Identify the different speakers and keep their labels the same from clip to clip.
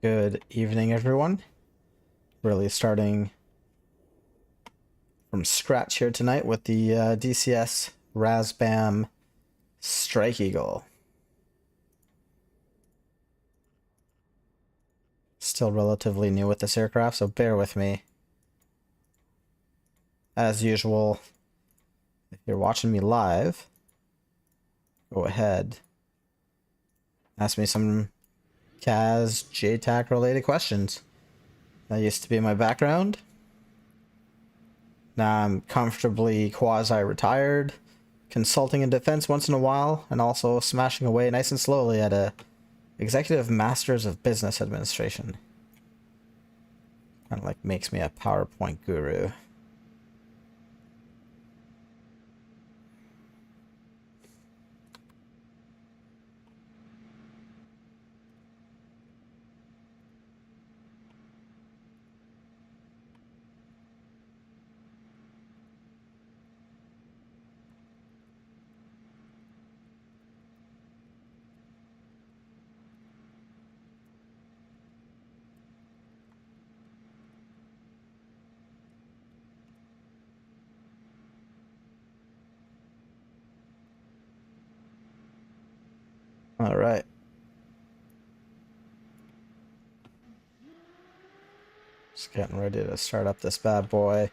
Speaker 1: Good evening, everyone. Really starting from scratch here tonight with the DCS Razbam Strike Eagle. Still relatively new with this aircraft, so bear with me. As usual, if you're watching me live, go ahead. Ask me some CAS JTAC related questions. That used to be my background. Now I'm comfortably quasi-retired, consulting in defense once in a while, and also smashing away nice and slowly at a Executive Masters of Business Administration. Kind of like makes me a PowerPoint guru. All right. Just getting ready to start up this bad boy.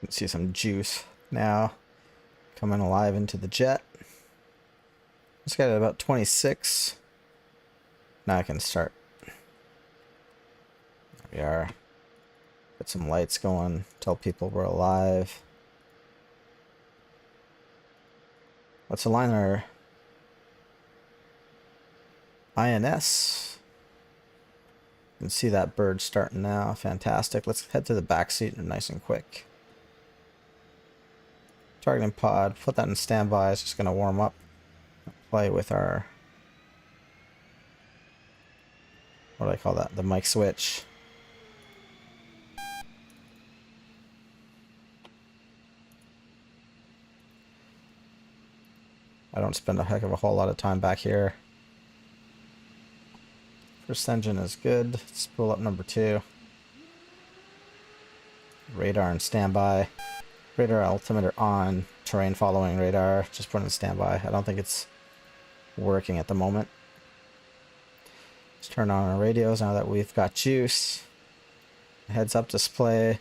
Speaker 1: You can see some juice now coming alive into the jet. Let's get it about 26. Now I can start. There we are. Get some lights going, tell people we're alive. Let's align our INS. You can see that bird starting now. Fantastic. Let's head to the back seat nice and quick. Targeting pod. Put that in standby. It's just going to warm up. Play with our... what do I call that? The mic switch. I don't spend a heck of a whole lot of time back here. First engine is good. Let's pull up number 2. Radar in standby. Radar altimeter on. Terrain following radar. Just put in standby. I don't think it's working at the moment. Let's turn on our radios now that we've got juice. Heads up display.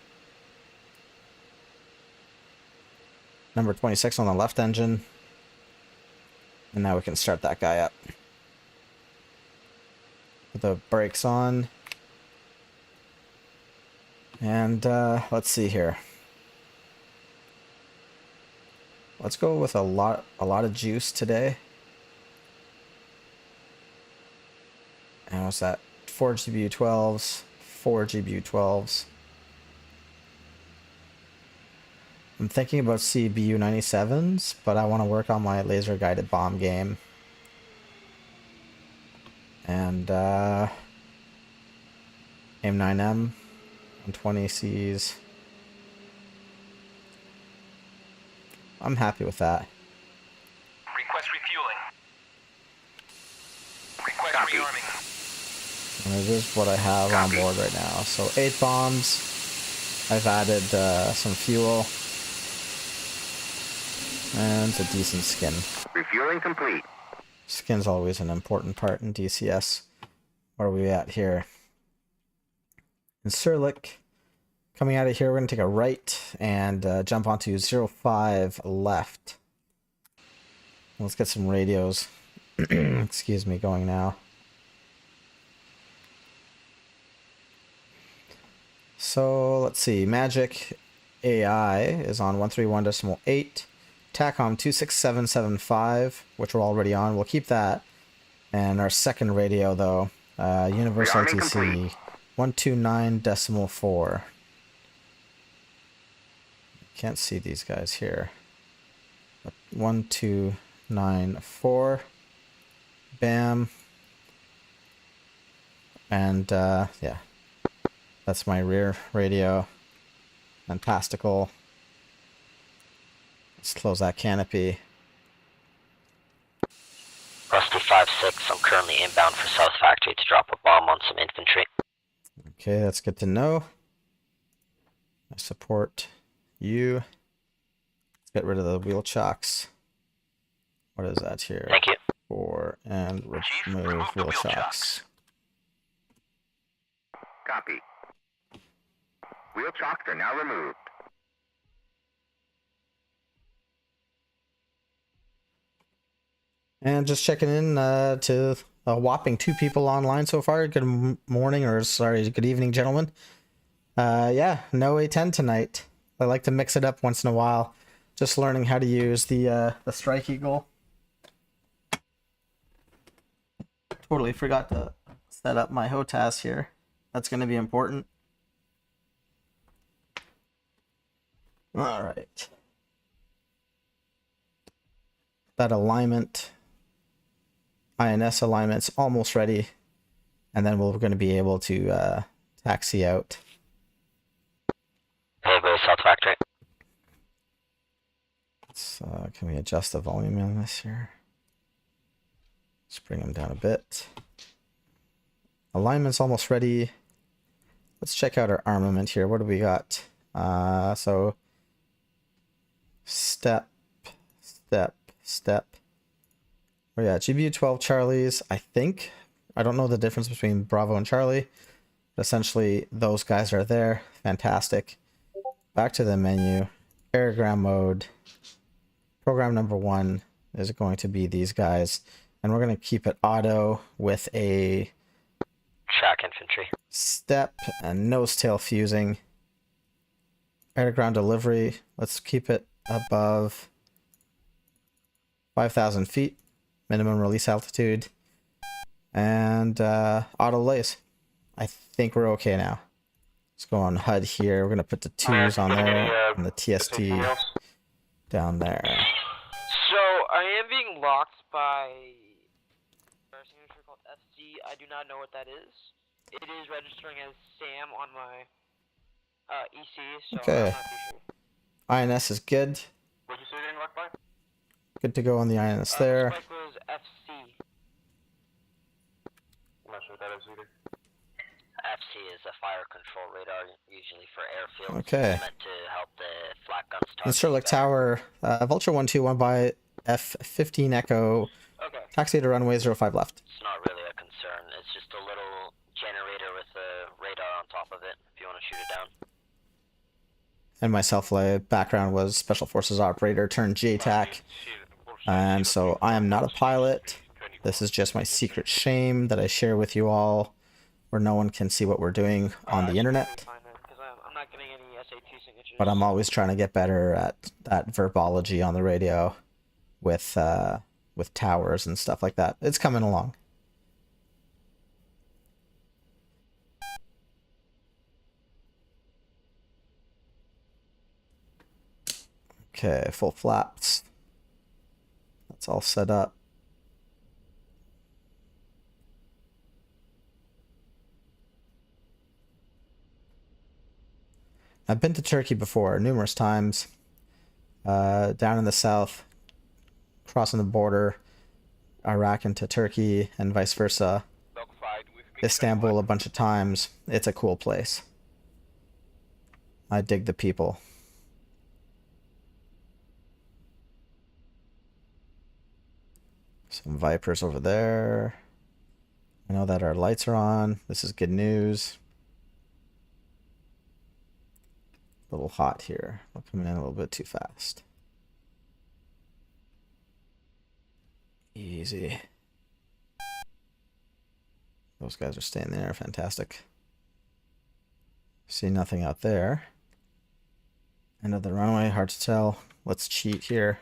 Speaker 1: Number 26 on the left engine. And now we can start that guy up. Put the brakes on. And let's see here. Let's go with a lot of juice today. And what's that? 4 GBU12s, 4 GBU12s. I'm thinking about CBU97s, but I want to work on my laser guided bomb game. And AIM-9M on 20Cs. I'm happy with that.
Speaker 2: Request refueling. Request rearming.
Speaker 1: And it is what I have on board right now. So 8 bombs. I've added some fuel. And it's a decent skin.
Speaker 2: Refueling complete.
Speaker 1: Skin's always an important part in DCS. Where are we at here? In Surlik. Coming out of here, we're going to take a right and jump onto 05 left. Let's get some radios. Excuse me, going now. So let's see. Magic AI is on 131.8. TACOM 26775, which we're already on. We'll keep that. And our second radio, though, Universal LTC 129.4. Can't see these guys here. 1294. Bam. And yeah, that's my rear radio. Fantastical. Let's close that canopy.
Speaker 3: Rusty 5-6, I'm currently inbound for South Factory to drop a bomb on some infantry.
Speaker 1: Okay, that's good to know. I support you. Let's get rid of the wheel chocks. What is that here?
Speaker 3: Thank you.
Speaker 1: And remove wheel chocks.
Speaker 2: Copy. Wheel chocks are now removed.
Speaker 1: And just checking in to a whopping 2 people online so far. Good morning, or sorry, good evening, gentlemen. Yeah, no A10 tonight. I like to mix it up once in a while. Just learning how to use the Strike Eagle. Totally forgot to set up my HOTAS here. That's going to be important. All right. That alignment, INS alignment's almost ready. And then we're going to be able to taxi out.
Speaker 3: Hey, go South Factory.
Speaker 1: So can we adjust the volume on this here? Let's bring them down a bit. Alignment's almost ready. Let's check out our armament here. What do we got? So step. Oh yeah, GBU 12 Charlies, I think. I don't know the difference between Bravo and Charlie. But essentially, those guys are there. Fantastic. Back to the menu. Aerogram mode. Program number 1 is going to be these guys. And we're going to keep it auto with a
Speaker 3: Track infantry.
Speaker 1: step and nose tail fusing. Air to ground delivery. Let's keep it above 5,000 feet. Minimum release altitude. And auto lays. I think we're okay now. Let's go on HUD here. We're going to put the 2s on there and the TST down there.
Speaker 4: So, I am being locked by a signature called SC. I do not know what that is. It is registering as Sam on my EC, so
Speaker 1: Okay.
Speaker 4: I'm not too sure.
Speaker 1: INS is good.
Speaker 2: What'd you say you're locked by?
Speaker 1: Good to go on the INS there.
Speaker 4: Spike was FC.
Speaker 2: I'm not sure what that is either.
Speaker 3: FC is a fire control radar, usually for airfields.
Speaker 1: Okay.
Speaker 3: It's meant to help the flak guns
Speaker 1: In
Speaker 3: target.
Speaker 1: Sherlock Tower, Vulture 121 by F15 Echo.
Speaker 4: Okay.
Speaker 1: Taxi to runway 05 left.
Speaker 3: It's not really a concern. It's just a little generator with a radar on top of it, if you want to shoot it down.
Speaker 1: And myself, my background was Special Forces Operator turned JTAC. And so I am not a pilot. This is just my secret shame that I share with you all, where no one can see what we're doing on the internet.
Speaker 4: Fine then, because I'm not getting any SAT signatures.
Speaker 1: But I'm always trying to get better at that verbology on the radio with towers and stuff like that. It's coming along. Okay, full flaps. That's all set up. I've been to Turkey before, numerous times. Down in the south, crossing the border, Iraq into Turkey, and vice versa. Istanbul a bunch of times. It's a cool place. I dig the people. Some Vipers over there. I know that our lights are on. This is good news. A little hot here. We're coming in a little bit too fast. Easy. Those guys are staying there. Fantastic. See nothing out there. End of the runway. Hard to tell. Let's cheat here.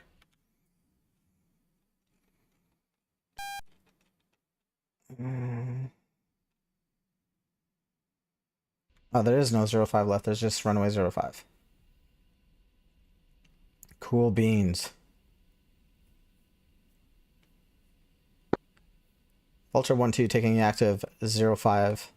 Speaker 1: Oh, there is no 05 left. There's just runway 05. Cool beans. Vulture 1-2 taking active 05.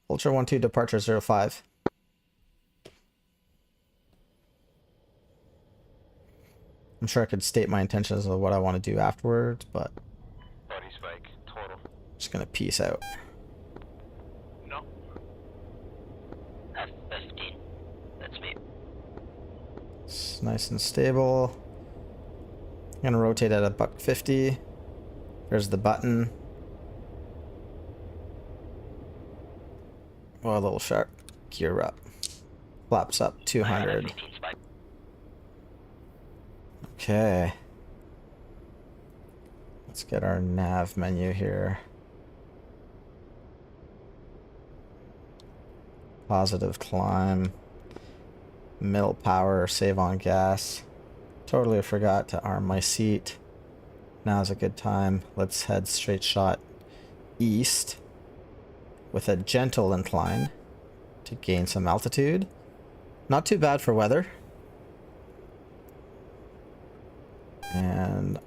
Speaker 1: Ultra 12 departure 05. I'm sure I could state my intentions of what I want to do afterwards, but
Speaker 2: Buddy spike, total.
Speaker 1: just gonna peace out.
Speaker 2: No.
Speaker 3: F15. That's me.
Speaker 1: It's nice and stable. I'm gonna rotate at a $150. There's the button. Oh, a little sharp. Gear up. Flaps up 200.
Speaker 3: F18 spike.
Speaker 1: Okay. Let's get our nav menu here. Positive climb. Middle power, save on gas. Totally forgot to arm my seat. Now's a good time. Let's head straight shot east with a gentle incline to gain some altitude. Not too bad for weather. And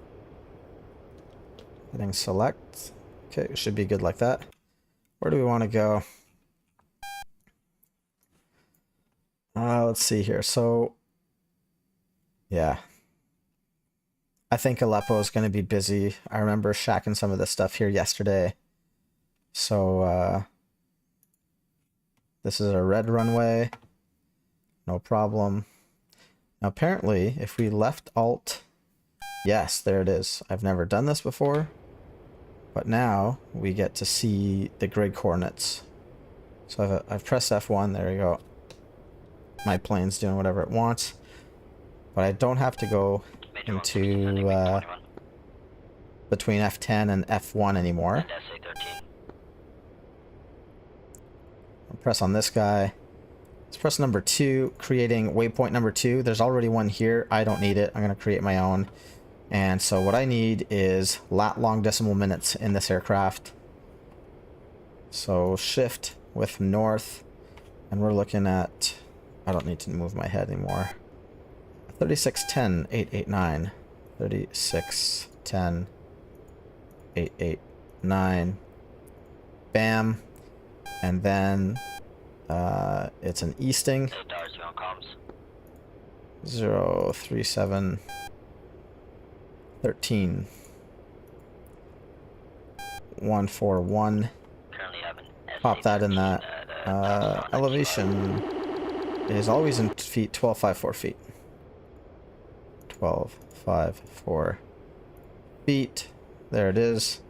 Speaker 1: hitting select. Okay, it should be good like that. Where do we want to go? Let's see here. So, yeah. I think Aleppo is going to be busy. I remember shacking some of this stuff here yesterday. So, this is a red runway. No problem. Now, apparently, if we left Alt... Yes, there it is. I've never done this before. But now, we get to see the grid coordinates. So I've pressed F1. There you go. My plane's doing whatever it wants. But I don't have to go into between F10 and F1 anymore. I'll press on this guy. Let's press number 2, creating waypoint number 2. There's already one here. I don't need it. I'm going to create my own. And so what I need is lat long decimal minutes in this aircraft. So shift with north. And we're looking at... I don't need to move my head anymore. 3610-889. 3610-889. Bam. And then it's an easting. 03713. Currently 141. Pop that in that. Elevation is always in feet. 1254 feet. 1254 feet. There it is.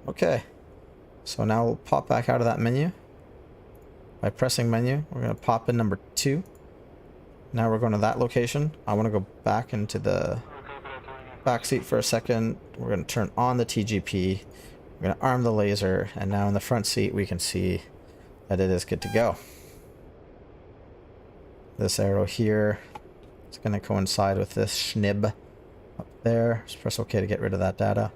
Speaker 1: Okay. So now we'll pop back out of that menu. By pressing menu, we're going to pop in number 2. Now we're going to that location. I want to go back into the back seat for a second. We're going to turn on the TGP. We're going to arm the laser. And now in the front seat, we can see that it is good to go. This arrow here is going to coincide with this schnib up there. Just press OK to get rid of that data.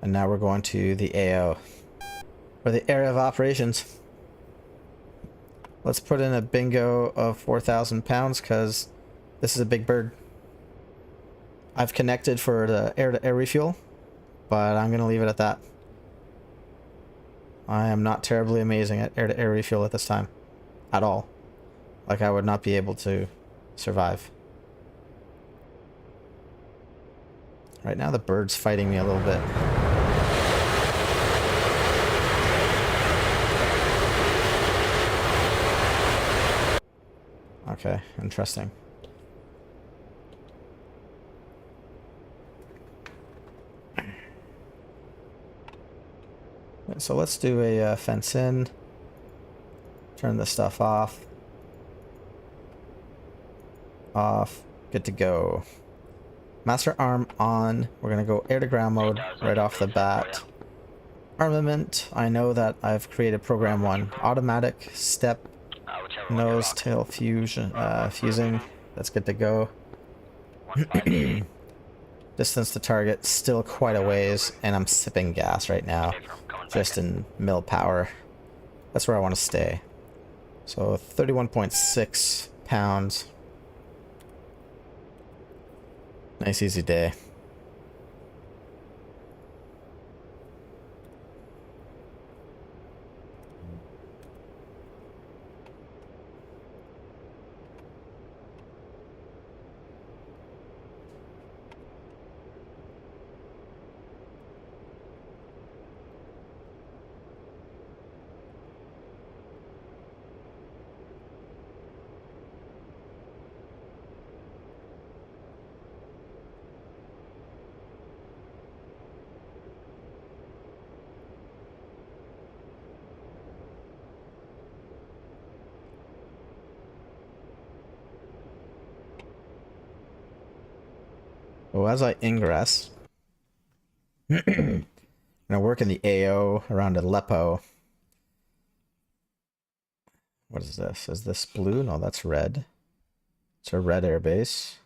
Speaker 1: And now we're going to the AO, or the area of operations. Let's put in a bingo of 4,000 pounds because this is a big bird. I've connected for the air-to-air refuel, but I'm going to leave it at that. I am not terribly amazing at air-to-air refuel at this time. At all. Like I would not be able to survive. Right now the bird's fighting me a little bit. Okay, interesting. So let's do a fence in. Turn this stuff off. Off. Good to go. Master arm on. We're going to go air to ground mode right off the bat. Armament. I know that I've created program 1. Automatic step. Nose tail fusion, fusing. That's good to go. Distance to target still quite a ways, and I'm sipping gas right now, just in mil power. That's where I want to stay. So 31.6 pounds. Nice easy day. So as I ingress, I'm gonna work in the AO around Aleppo. What is this? Is this blue? No, that's red. It's a red airbase.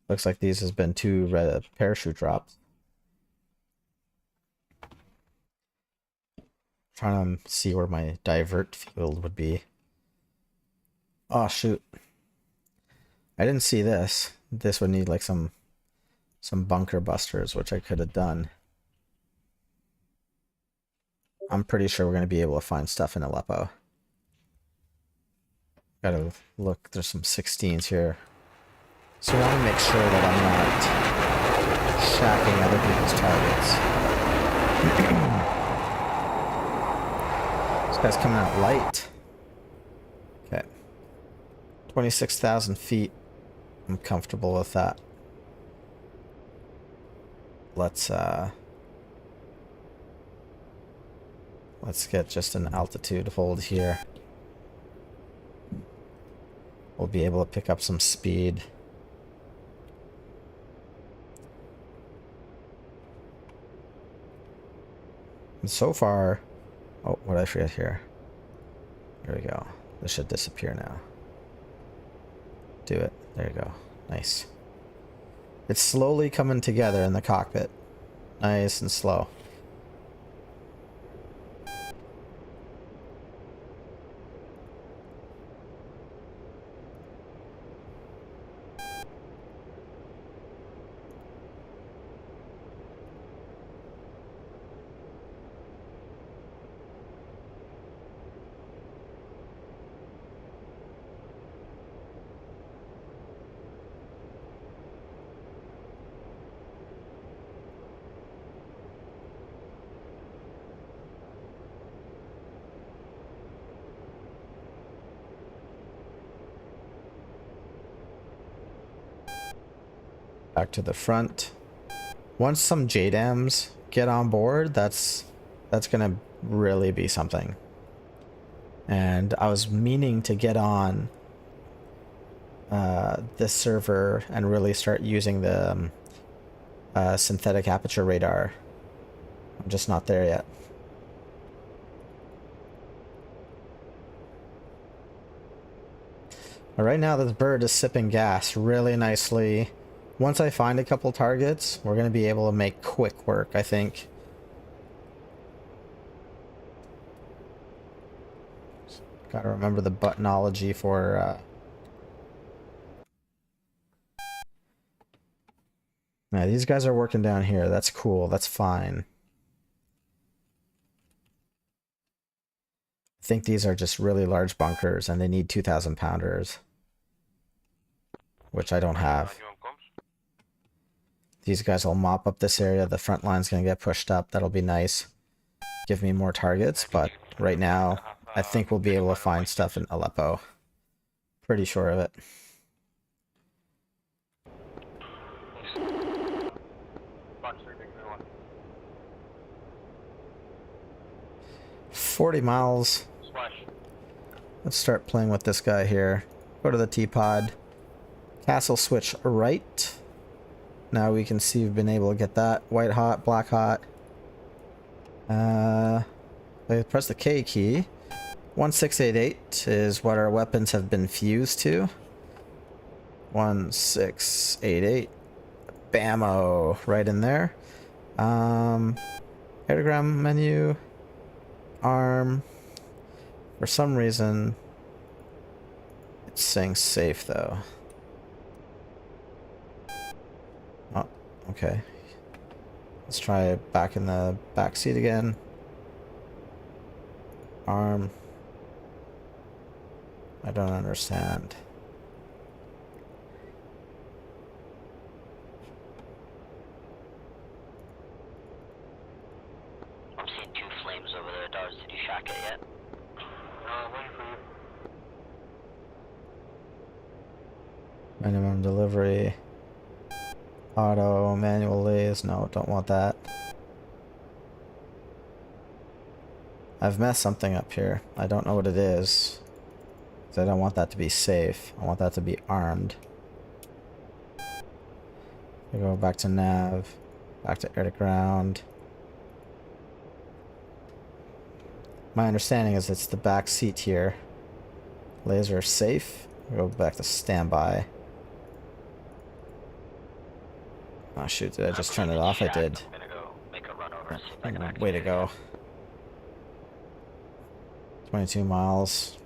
Speaker 1: Looks like these has been 2 red parachute drops. Trying to see where my divert field would be. Oh shoot. I didn't see this. This would need like some bunker busters, which I could have done. I'm pretty sure we're going to be able to find stuff in Aleppo. Gotta look, there's some 16s here. So I want to make sure that I'm not shacking other people's targets. This guy's coming out light. Okay. 26,000 feet. I'm comfortable with that. Let's get just an altitude hold here. We'll be able to pick up some speed. And so far, oh, what did I forget here? There we go. This should disappear now. Do it. There you go. Nice. It's slowly coming together in the cockpit. Nice and slow. Back to the front. Once some JDAMs get on board, that's gonna really be something. And I was meaning to get on this server and really start using the synthetic aperture radar. I'm just not there yet. But right now this bird is sipping gas really nicely. Once I find a couple targets, we're going to be able to make quick work, I think. Gotta remember the buttonology for... Yeah, these guys are working down here. That's cool. That's fine. I think these are just really large bunkers, and they need 2,000 pounders. Which I don't have. These guys will mop up this area. The front line's going to get pushed up. That'll be nice. Give me more targets, but right now, I think we'll be able to find stuff in Aleppo. Pretty sure of it. $40 miles. Let's start playing with this guy here. Go to the T-pod. Castle switch right. Now we can see we've been able to get that. White hot, black hot. I press the K key. 1688 is what our weapons have been fused to. 1688. Bammo. Right in there. Aerogram menu. Arm. For some reason, it's saying safe though. Oh, okay. Let's try it back in the back seat again. Arm. I don't understand.
Speaker 3: I'm seeing two flames over there. Dars, did you shack it yet? Waiting for you.
Speaker 1: Minimum delivery. Auto, manual lays. No, don't want that. I've messed something up here. I don't know what it is. 'Cause I don't want that to be safe. I want that to be armed. We go back to nav, back to air to ground. My understanding is it's the back seat here. Laser safe. We go back to standby. Oh shoot, did I just turn it off? I did.
Speaker 3: I'm gonna go make a run over, see if I can activate
Speaker 1: Way to
Speaker 3: it.
Speaker 1: go. 22 miles.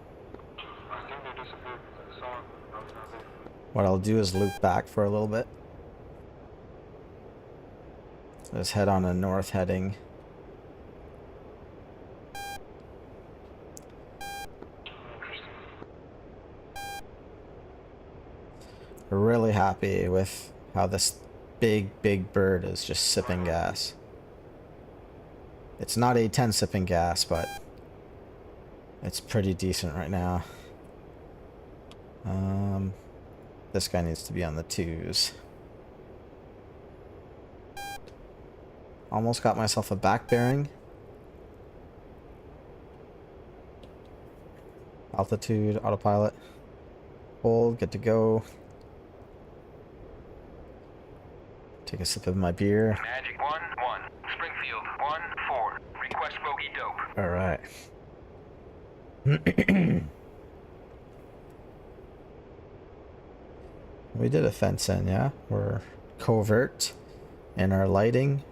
Speaker 1: What I'll do is loop back for a little bit. Let's head on a north heading. Really happy with how this big bird is just sipping gas. It's not A10 sipping gas, but it's pretty decent right now. This guy needs to be on the 2s. Almost got myself a back bearing. Altitude, autopilot. Hold, good to go. Take a sip of my beer.
Speaker 2: Magic 1-1. Springfield 1-4. Request bogey dope.
Speaker 1: Alright. We did a fence in, yeah? We're covert in our lighting,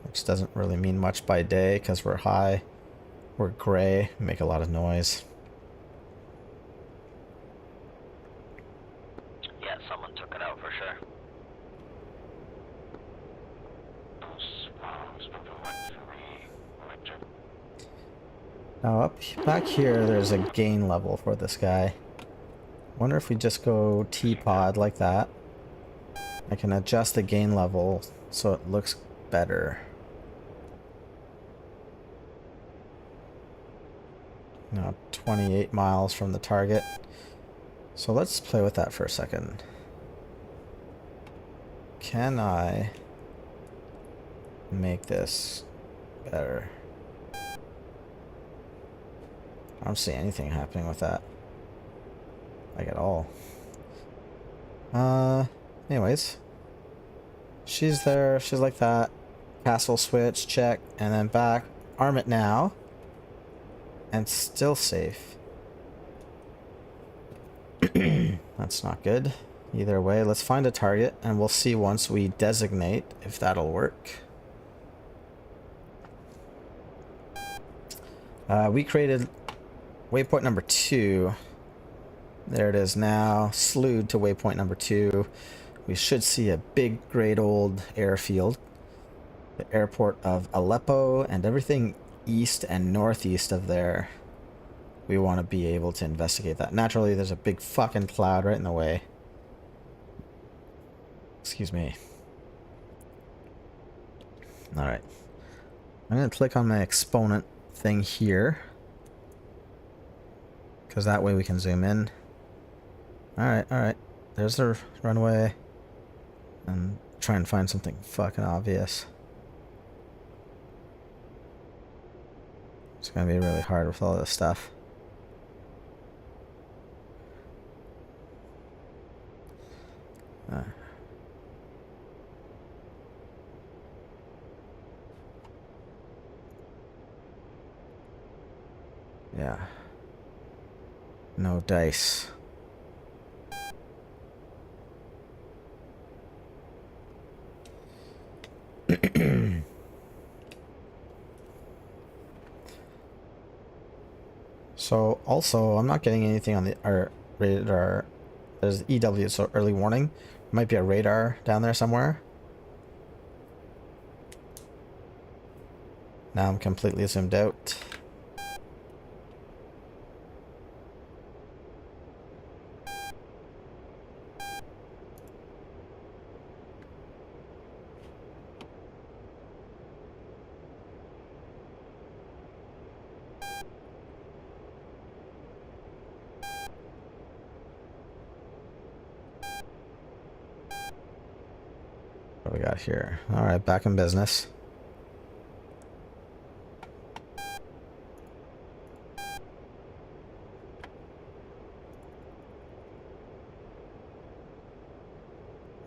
Speaker 1: which doesn't really mean much by day because we're high. We're gray, make a lot of noise.
Speaker 3: Yeah, someone took it out for sure.
Speaker 1: Now back here, there's a gain level for this guy. Wonder if we just go T-pod like that. I can adjust the gain level so it looks better. Now 28 miles from the target. So let's play with that for a second. Can I make this better? I don't see anything happening with that. Like at all. Anyways. She's there, she's like that. Castle switch, check, and then back. Arm it now. And still safe. That's not good. Either way, let's find a target and we'll see once we designate if that'll work. We created waypoint number 2. There it is now, slewed to waypoint number 2. We should see a big, great old airfield. The airport of Aleppo and everything east and northeast of there. We want to be able to investigate that. Naturally, there's a big fucking cloud right in the way. Excuse me. Alright. I'm going to click on my exponent thing here. Because that way we can zoom in. Alright. There's the runway. And try and find something fucking obvious. It's going to be really hard with all this stuff. Yeah. No dice. So also, I'm not getting anything on the radar. There's EW, so early warning. Might be a radar down there somewhere. Now I'm completely zoomed out. What do we got here? Alright, back in business.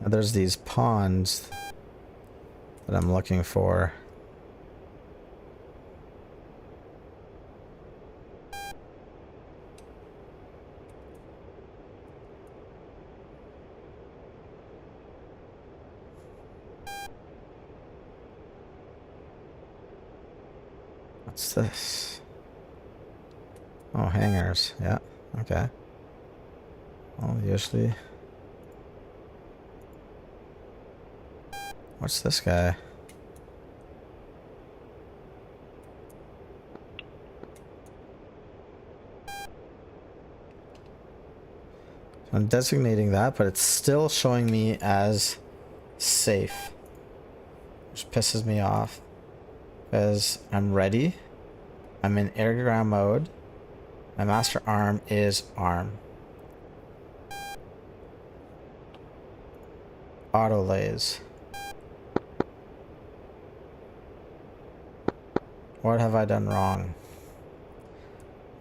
Speaker 1: There's these ponds that I'm looking for. What's this? Oh, hangars. Yeah, okay. Well, usually... What's this guy? I'm designating that, but it's still showing me as safe, which pisses me off because I'm ready. I'm in air-to-ground mode. My master arm is arm. Auto lays. What have I done wrong?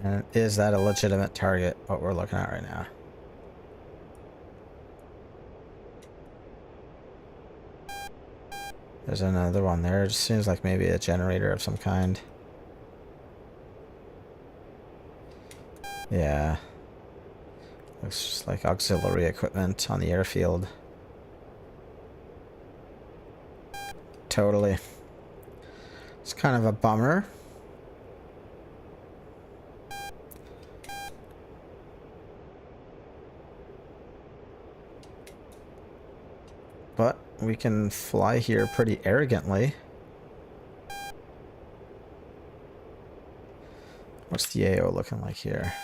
Speaker 1: And is that a legitimate target, what we're looking at right now? There's another one there. It just seems like maybe a generator of some kind. Yeah. Looks just like auxiliary equipment on the airfield. Totally. It's kind of a bummer. But we can fly here pretty arrogantly. What's the AO looking like here?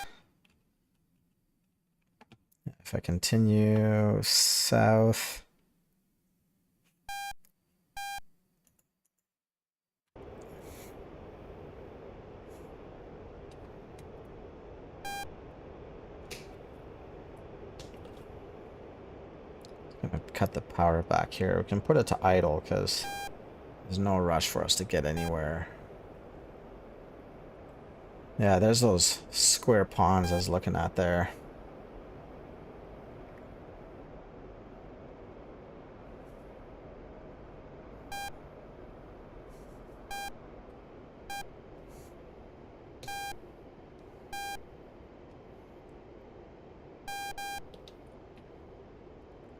Speaker 1: If I continue south. I'm gonna cut the power back here. We can put it to idle because there's no rush for us to get anywhere. Yeah, there's those square ponds I was looking at there.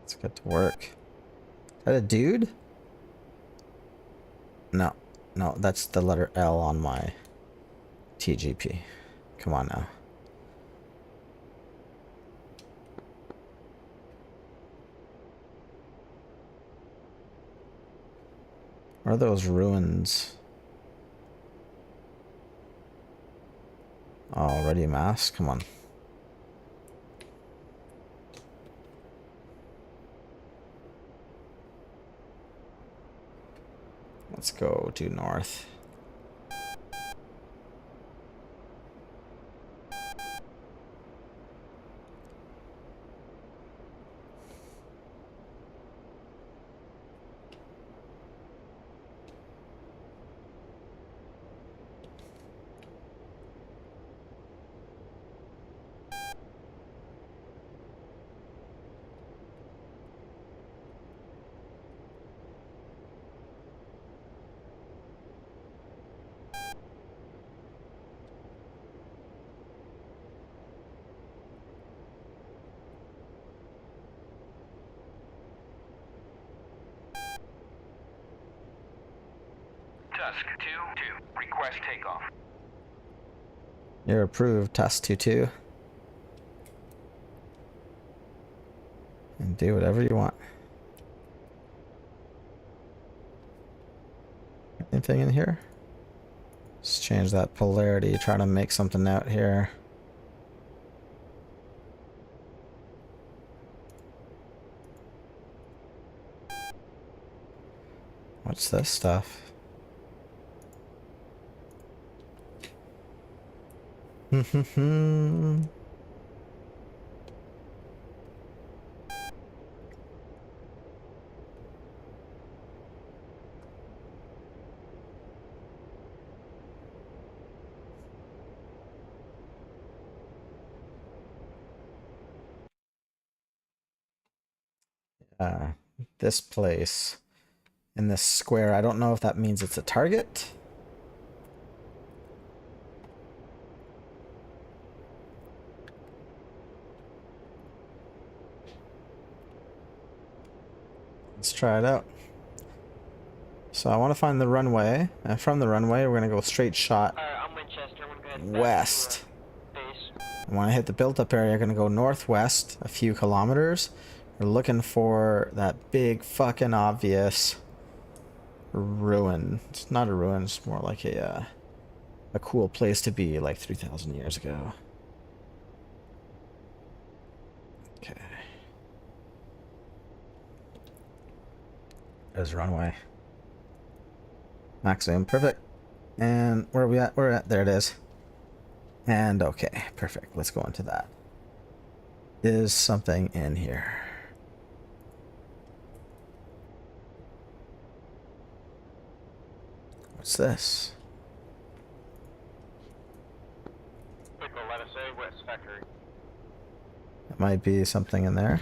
Speaker 1: Let's get to work. Is that a dude? No. No, that's the letter L on my TGP. Come on now. Where are those ruins? Already masked? Come on. Let's go due north.
Speaker 2: Tusk 2-2. Request takeoff.
Speaker 1: You're approved, Task 2-2. And do whatever you want. Anything in here? Let's change that polarity, try to make something out here. What's this stuff? this place in this square. I don't know if that means it's a target. Let's try it out. So I want to find the runway, and from the runway we're going to go straight shot
Speaker 4: I'm Winchester. I'm gonna go ahead and
Speaker 1: west.
Speaker 4: base.
Speaker 1: And when I hit the built-up area, I'm going to go northwest a few kilometers. We're looking for that big fucking obvious ruin. It's not a ruin, it's more like a cool place to be like 3,000 years ago. Okay. There's runway. Max zoom, perfect. And where are we at? We're at, there it is. And okay, perfect. Let's go into that. Is something in here? What's this?
Speaker 2: Pickle, let us say West Factory.
Speaker 1: It might be something in there.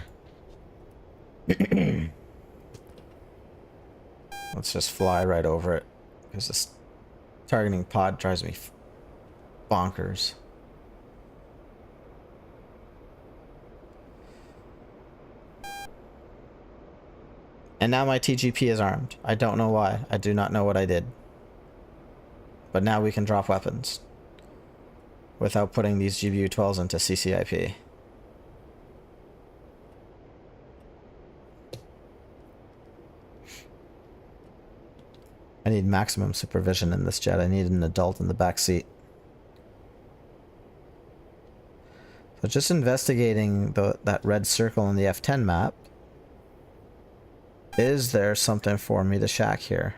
Speaker 1: Let's just fly right over it, because this targeting pod drives me bonkers. And now my TGP is armed. I don't know why. I do not know what I did. But now we can drop weapons without putting these GBU-12s into CCIP. I need maximum supervision in this jet. I need an adult in the back seat. So just investigating that red circle on the F10 map. Is there something for me to shack here?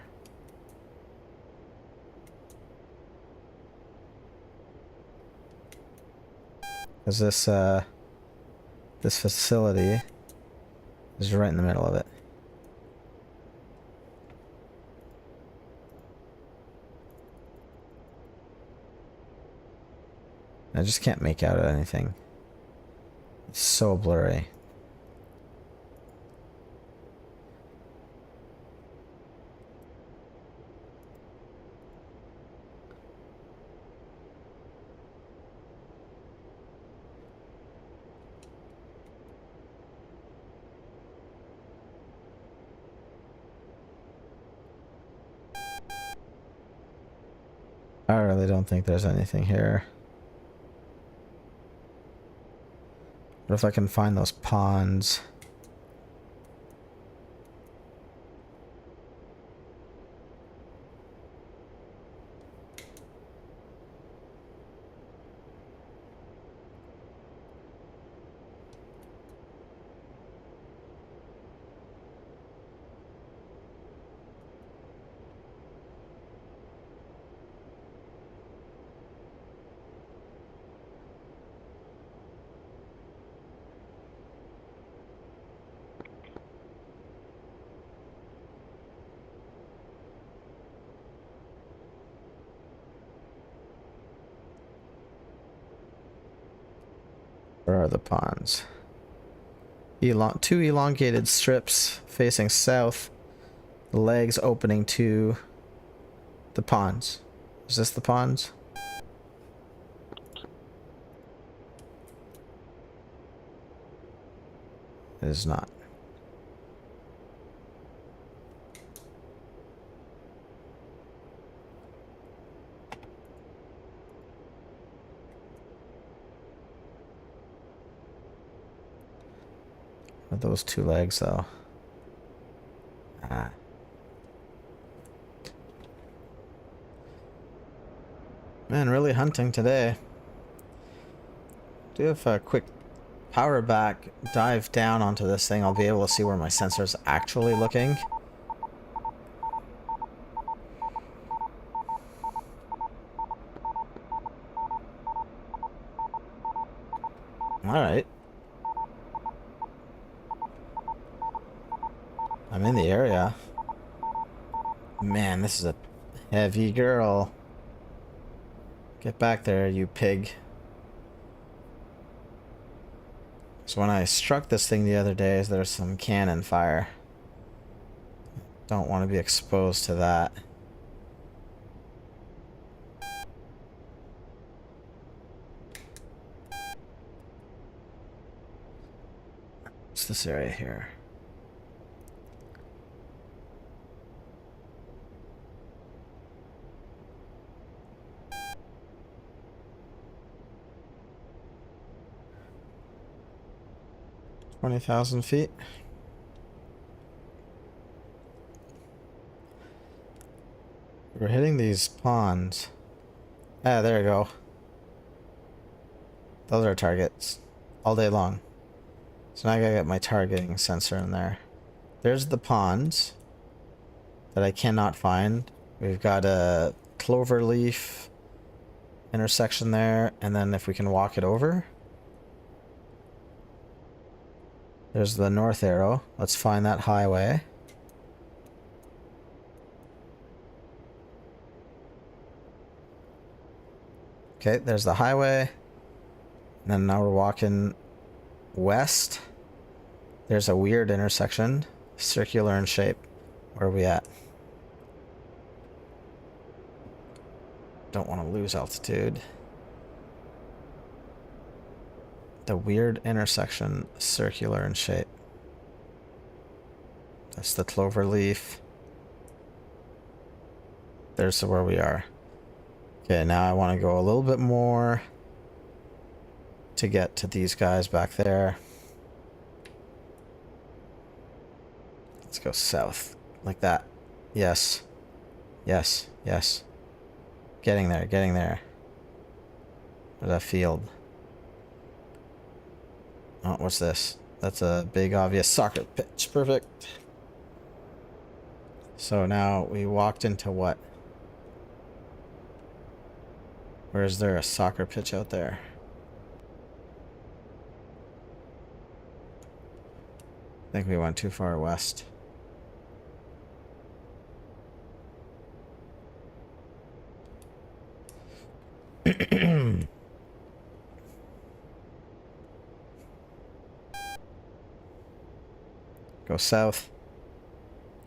Speaker 1: Because this facility is right in the middle of it. I just can't make out anything. It's so blurry. I really don't think there's anything here. What if I can find those ponds? Where are the ponds? Two elongated strips facing south. The legs opening to the ponds. Is this the ponds? It is not. Those two legs, though. Ah. Man, really hunting today. Do have a quick power back dive down onto this thing. I'll be able to see where my sensor's actually looking. Alright. I'm in the area. Man, this is a heavy girl. Get back there, you pig. So when I struck this thing the other day, there's some cannon fire. Don't want to be exposed to that. What's this area here? $20,000 feet. We're hitting these ponds. Ah, there we go. Those are targets all day long. So now I gotta get my targeting sensor in there. There's the ponds that I cannot find. We've got a cloverleaf intersection there, and then if we can walk it over. There's the north arrow. Let's find that highway. Okay, there's the highway. And then now we're walking west. There's a weird intersection, circular in shape. Where are we at? Don't want to lose altitude. The weird intersection, circular in shape. That's the cloverleaf. There's where we are. Okay, now I want to go a little bit more to get to these guys back there. Let's go south, like that. Yes. Yes, yes. Getting there, getting there. There's that field. Oh, what's this? That's a big obvious soccer pitch. Perfect. So now we walked into what? Or is there a soccer pitch out there? I think we went too far west. Go south.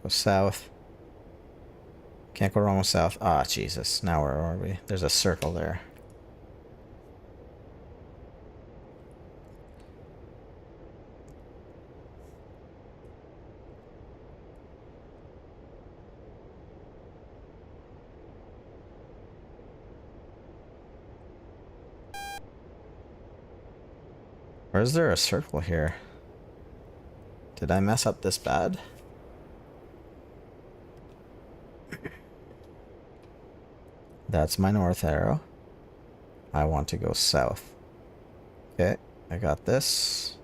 Speaker 1: Go south. Can't go wrong with south. Ah, Jesus. Now where are we? There's a circle there. Or is there a circle here? Did I mess up this bad? That's my north arrow. I want to go south. Okay, I got this.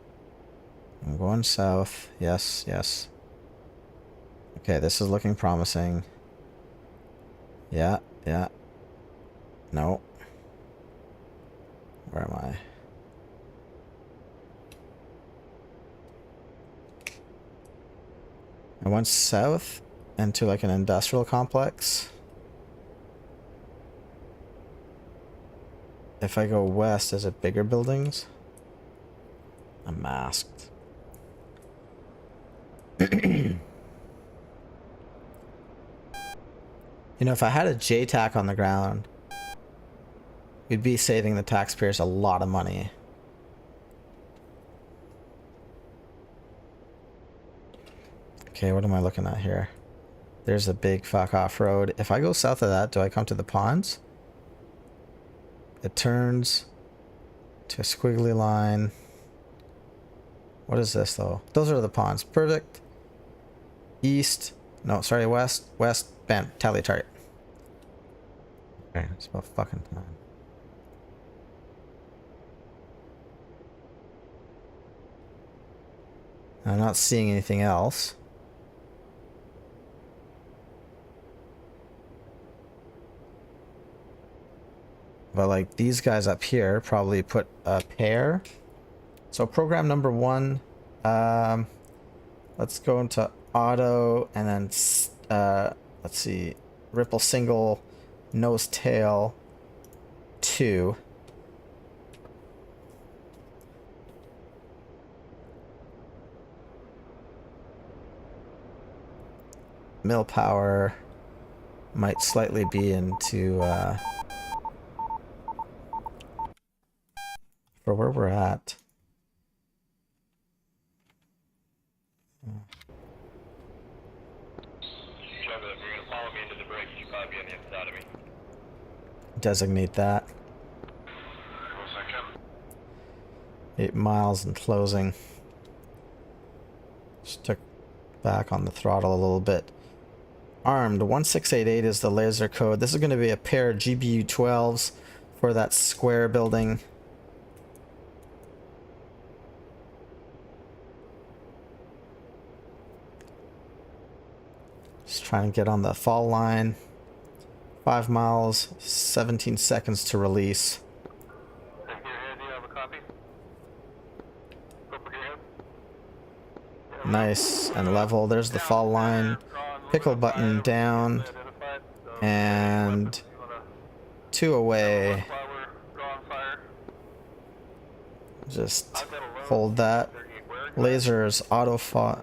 Speaker 1: I'm going south. Yes, yes. Okay, this is looking promising. Yeah, yeah. No. Where am I? I went south into like an industrial complex. If I go west, is it bigger buildings? I'm masked. You know, if I had a JTAC on the ground, we'd be saving the taxpayers a lot of money. Okay, what am I looking at here? There's a big fuck off road. If I go south of that, do I come to the ponds? It turns to a squiggly line. What is this though? Those are the ponds. Perfect. East. No, sorry, west. West. Bam. Tally target. Okay, it's about fucking time. I'm not seeing anything else. But like these guys up here probably put a pair. So program number 1, let's go into auto and then let's see, ripple single, nose tail 2. mill power might slightly be into for where we're at.
Speaker 2: Trevor, if you're gonna follow me into the break, you should probably be on the inside of me.
Speaker 1: Designate that. 8 miles and closing. Just took back on the throttle a little bit. Armed 1688 is the laser code. This is going to be a pair of GBU 12s for that square building. Just trying to get on the fall line. 5 miles, 17 seconds to release. Nice and level. There's the fall line. Pickle button down. And 2 away. Just hold that. Lasers auto fire.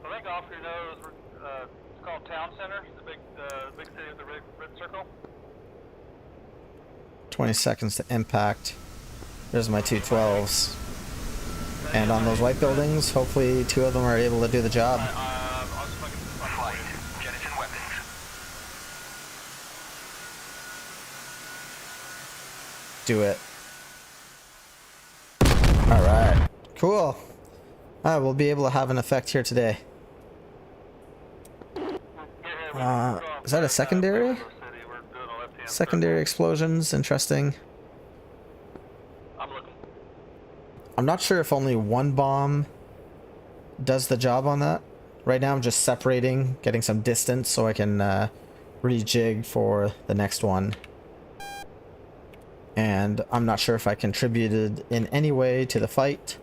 Speaker 2: I think off your nose, it's called Town Center, the big city with the red circle.
Speaker 1: 20 seconds to impact. There's my 212s. And on those white buildings, hopefully 2 of them are able to do the job.
Speaker 2: Flight, jettison weapons.
Speaker 1: Do it. Alright. Cool. We'll be able to have an effect here today. Is that a secondary? Secondary explosions, interesting. I'm not sure if only one bomb does the job on that. Right now I'm just separating, getting some distance so I can rejig for the next one. And I'm not sure if I contributed in any way to the fight.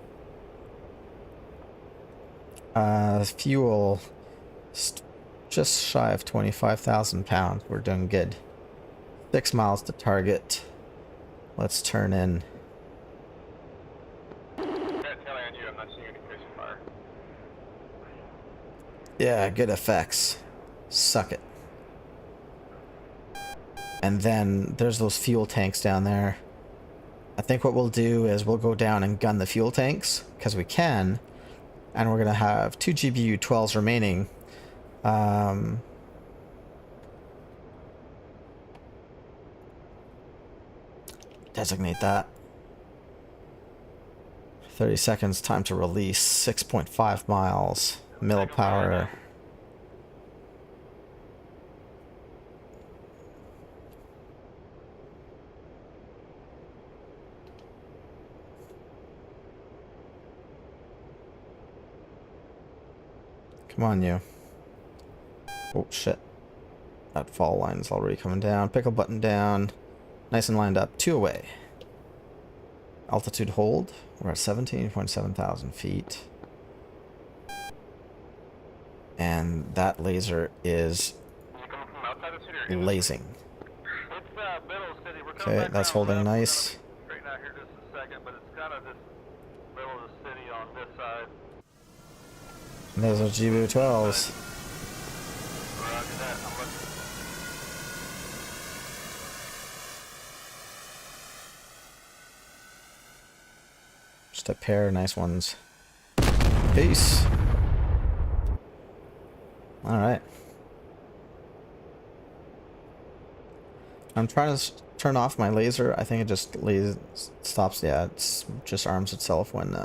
Speaker 1: Fuel, just shy of 25,000 pounds. We're doing good. 6 miles to target. Let's turn in. Yeah, good effects. Suck it. And then there's those fuel tanks down there. I think what we'll do is we'll go down and gun the fuel tanks, because we can. And we're going to have 2 GBU 12s remaining. Designate that. 30 seconds, time to release. 6.5 miles. Mill power. Come on, you. Oh, shit. That fall line's already coming down. Pickle button down. Nice and lined up. 2 away. Altitude hold. We're at 17.7 thousand feet. And that laser is lasing. Okay, that's holding nice. And those are GBU 12s. Just a pair of nice ones. Peace. Alright. I'm trying to turn off my laser. I think it just stops. Yeah, it just arms itself when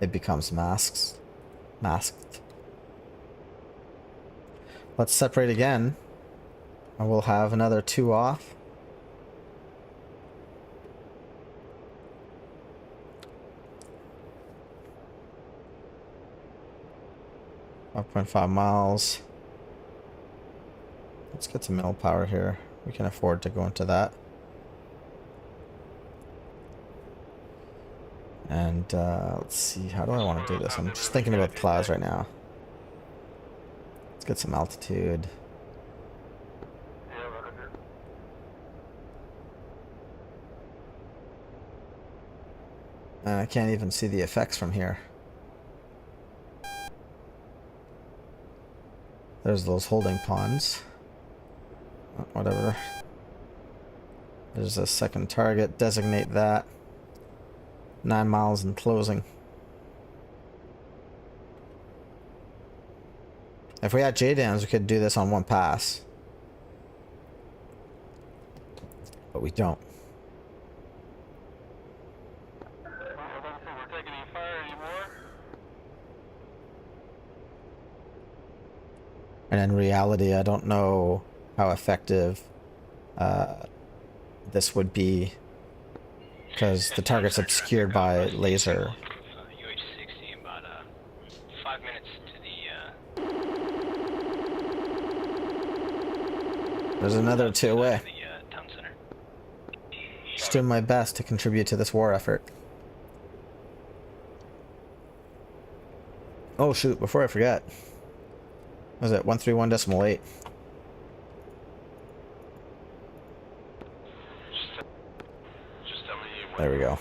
Speaker 1: it becomes masked. Let's separate again. And we'll have another 2 off. Five 5 miles. Let's get some mill power here. We can afford to go into that. And let's see, how do I want to do this? I'm just thinking about the clouds right now. Let's get some altitude. And I can't even see the effects from here. There's those holding ponds. Whatever. There's a second target. Designate that. 9 miles and closing. If we had JDAMs, we could do this on one pass. But we don't.
Speaker 2: I don't think we're taking any fire anymore.
Speaker 1: And in reality, I don't know how effective this would be, because the target's obscured by laser.
Speaker 3: UH-60, about 5 minutes to the
Speaker 1: There's another 2 away.
Speaker 3: town center.
Speaker 1: Just doing my best to contribute to this war effort. Oh shoot, before I forget. What was it 131.8?
Speaker 2: Just tell me
Speaker 1: There we go.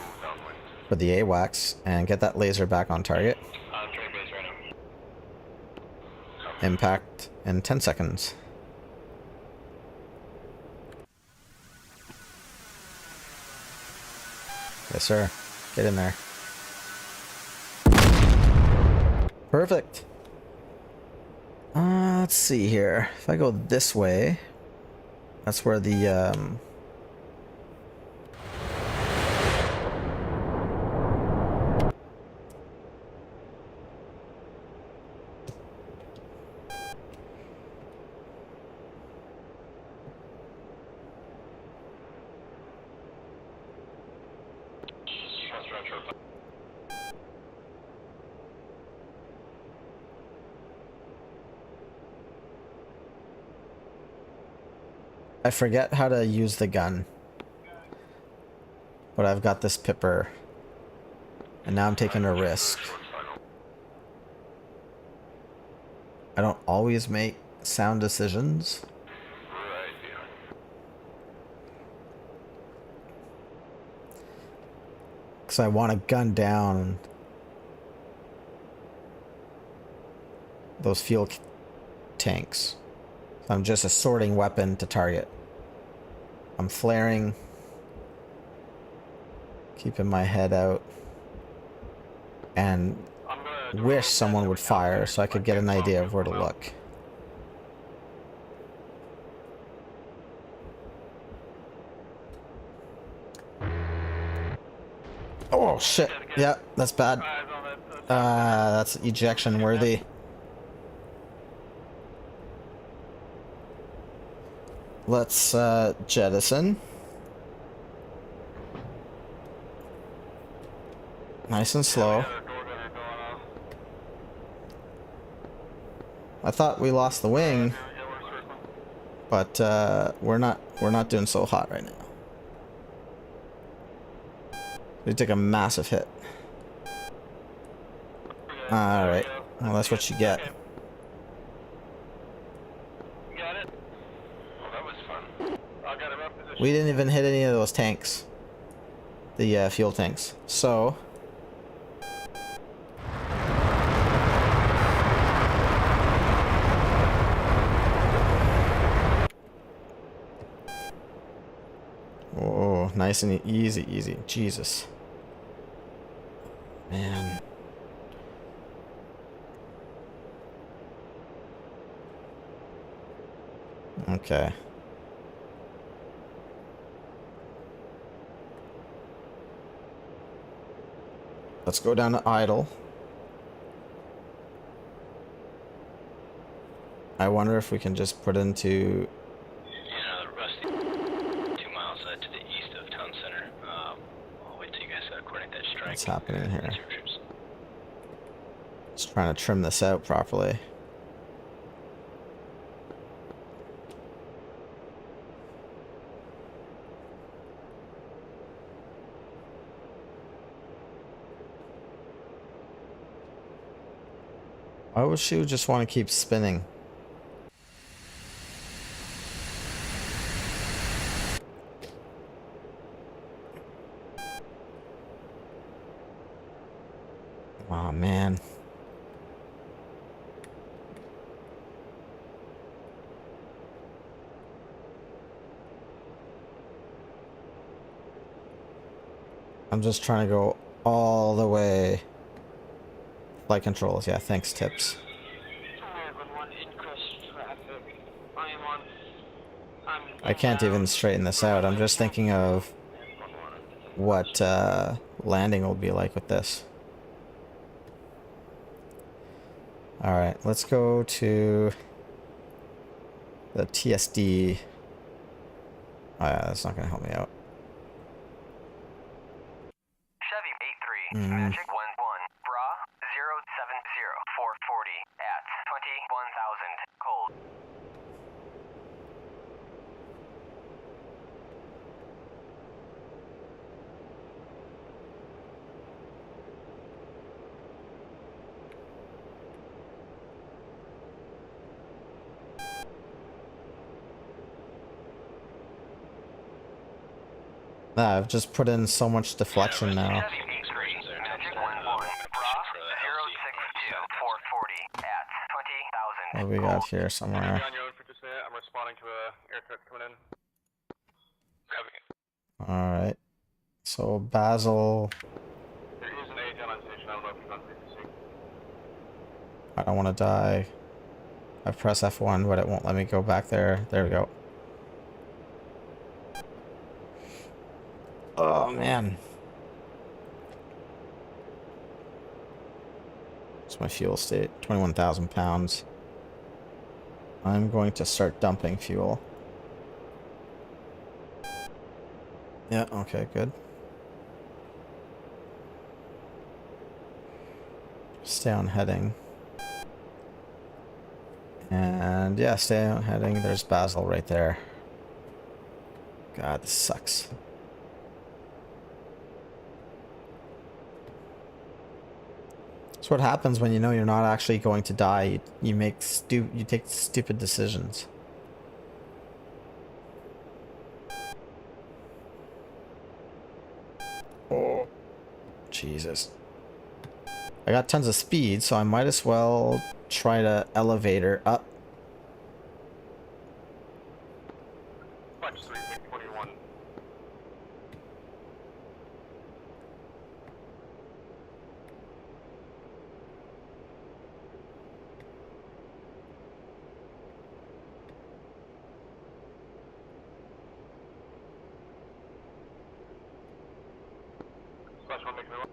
Speaker 1: For the AWACS, and get that laser back on target.
Speaker 2: train base right now.
Speaker 1: Impact in 10 seconds. Yes, sir. Get in there. Perfect. Let's see here. If I go this way, that's where the I forget how to use the gun. But I've got this pipper. And now I'm taking a risk. I don't always make sound decisions. Because I want to gun down those fuel tanks. So I'm just a sorting weapon to target. I'm flaring. Keeping my head out. And wish someone would fire so I could get an idea of where to look. Oh shit. Yeah, that's bad. That's ejection worthy. Let's jettison. Nice and slow. I thought we lost the wing, but we're not doing so hot right now. We took a massive hit. All right, well that's what you get. We didn't even hit any of those tanks, the fuel tanks. So. Oh, nice and easy, easy. Jesus. Man. Okay. Let's go down to idle. I wonder if we can just put into...
Speaker 3: Rusty, 2 miles to the east of town center. I'll wait till you guys coordinate that strike.
Speaker 1: What's happening here? Just trying to trim this out properly. Why would she just want to keep spinning? Oh man. I'm just trying to go all the way. Flight controls, yeah, thanks, tips. I can't even straighten this out. I'm just thinking of what landing will be like with this. Alright, let's go to the TSD. Oh yeah, that's not gonna help me out.
Speaker 5: Chevy 83, Magic 11, Bra 070440 at 21,000, cold.
Speaker 1: Ah, I've just put in so much deflection now.
Speaker 5: Chevy 83, Magic 11, Bra 062440 at 20,000.
Speaker 1: What do we got here somewhere?
Speaker 2: On your own for just a minute. I'm responding to a aircraft coming in.
Speaker 1: Alright. So Basel.
Speaker 2: There is an agent on station. I don't know if you're not able to see.
Speaker 1: I don't want to die. I press F1, but it won't let me go back there. There we go. Oh man. It's my fuel state. 21,000 pounds. I'm going to start dumping fuel. Yeah, okay, good. Stay on heading. And yeah, stay on heading. There's Basel right there. God, this sucks. That's what happens when you know you're not actually going to die. You take stupid decisions. Oh, Jesus. I got tons of speed, so I might as well try to elevator up.
Speaker 2: Punch 3641. Splash 1 making it.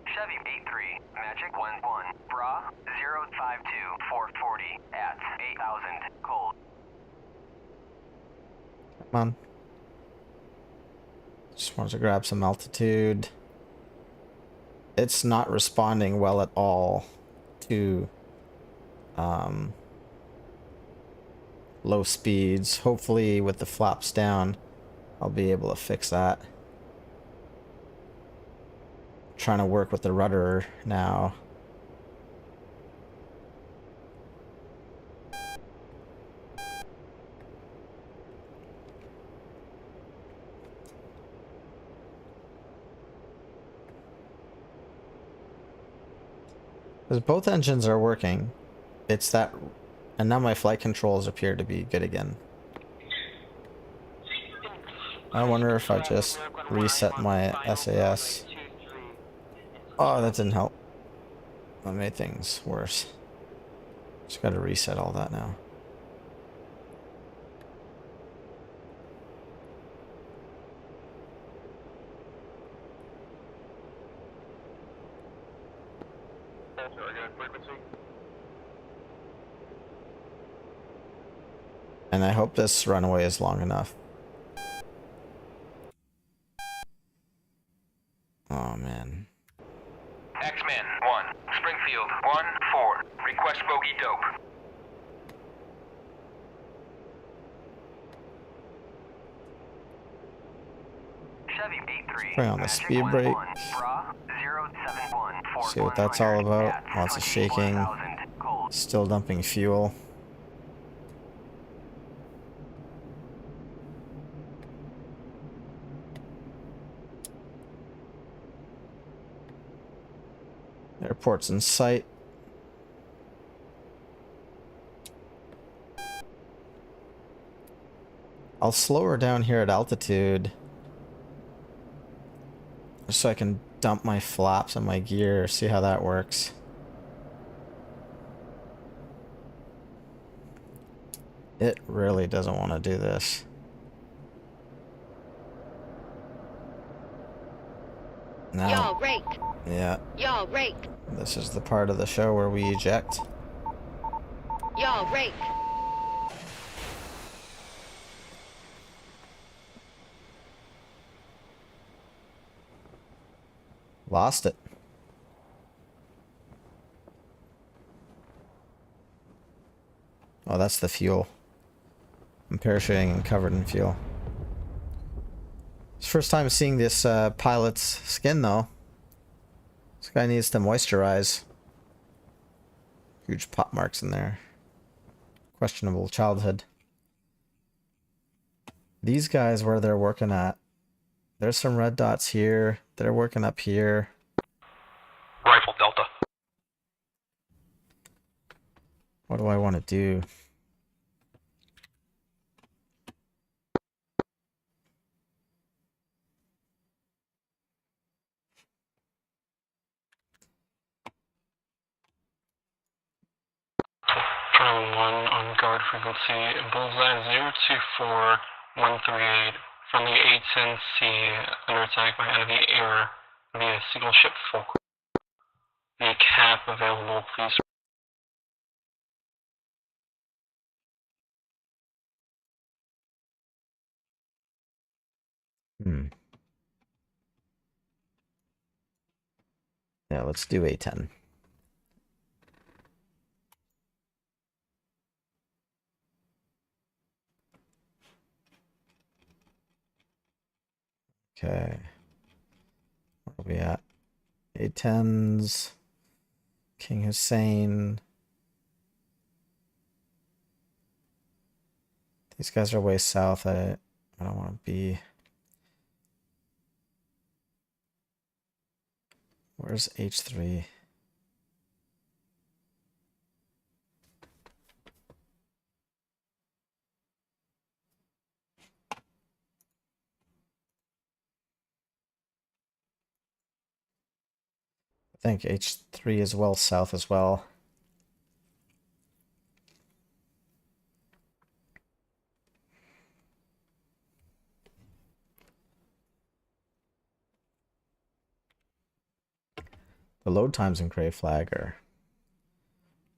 Speaker 5: Chevy 83, Magic 11, Bra 052440 at 8,000, cold.
Speaker 1: Come on. Just wanted to grab some altitude. It's not responding well at all to low speeds. Hopefully with the flaps down, I'll be able to fix that. Trying to work with the rudder now. Because both engines are working. It's that, and now my flight controls appear to be good again. I wonder if I just reset my SAS. Oh, that didn't help. That made things worse. Just gotta reset all that now. And I hope this runway is long enough. Oh man.
Speaker 5: X-Men 1, Springfield 1-4, request bogey dope. Chevy 83,
Speaker 1: Bring on the speed brake. See what that's all about. Lots of shaking. Still dumping fuel. Airport's in sight. I'll slow her down here at altitude so I can dump my flaps and my gear, see how that works. It really doesn't want to do this. Now,
Speaker 6: Y'all rake.
Speaker 1: yeah,
Speaker 6: Y'all rake.
Speaker 1: this is the part of the show where we eject.
Speaker 6: Y'all rake.
Speaker 1: Lost it. Oh, that's the fuel. I'm parachuting and covered in fuel. It's first time seeing this pilot's skin, though. This guy needs to moisturize. Huge pop marks in there. Questionable childhood. These guys, where they're working at. There's some red dots here. They're working up here.
Speaker 5: Rifle Delta.
Speaker 1: What do I want to do?
Speaker 7: Charlie 1 on guard frequency, bullseye 024138, from the A10C, under attack by enemy air via single ship Folk. The cap available, please.
Speaker 1: Yeah, let's do A10. Okay. Where are we at? A10s. King Hussein. These guys are way south. I don't want to be. Where's H3? I think H3 is well south as well. The load times in Gray Flag are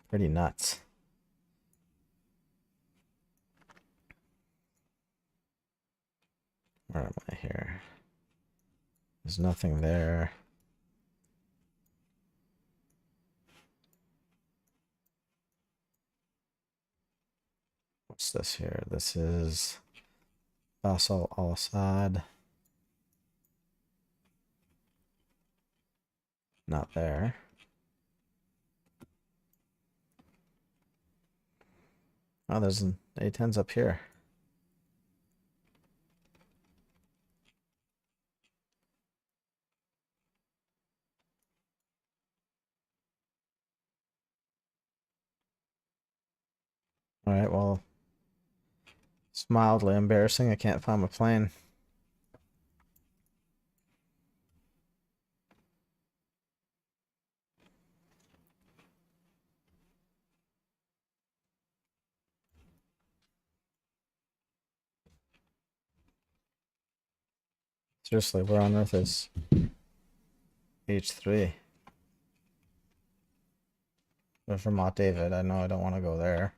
Speaker 1: pretty nuts. Where am I here? There's nothing there. What's this here? This is Basel al-Assad. Not there. Oh, there's an A10's up here. Alright, well, it's mildly embarrassing. I can't find my plane. Seriously, where on earth is H3? But from Mont David, I know I don't want to go there.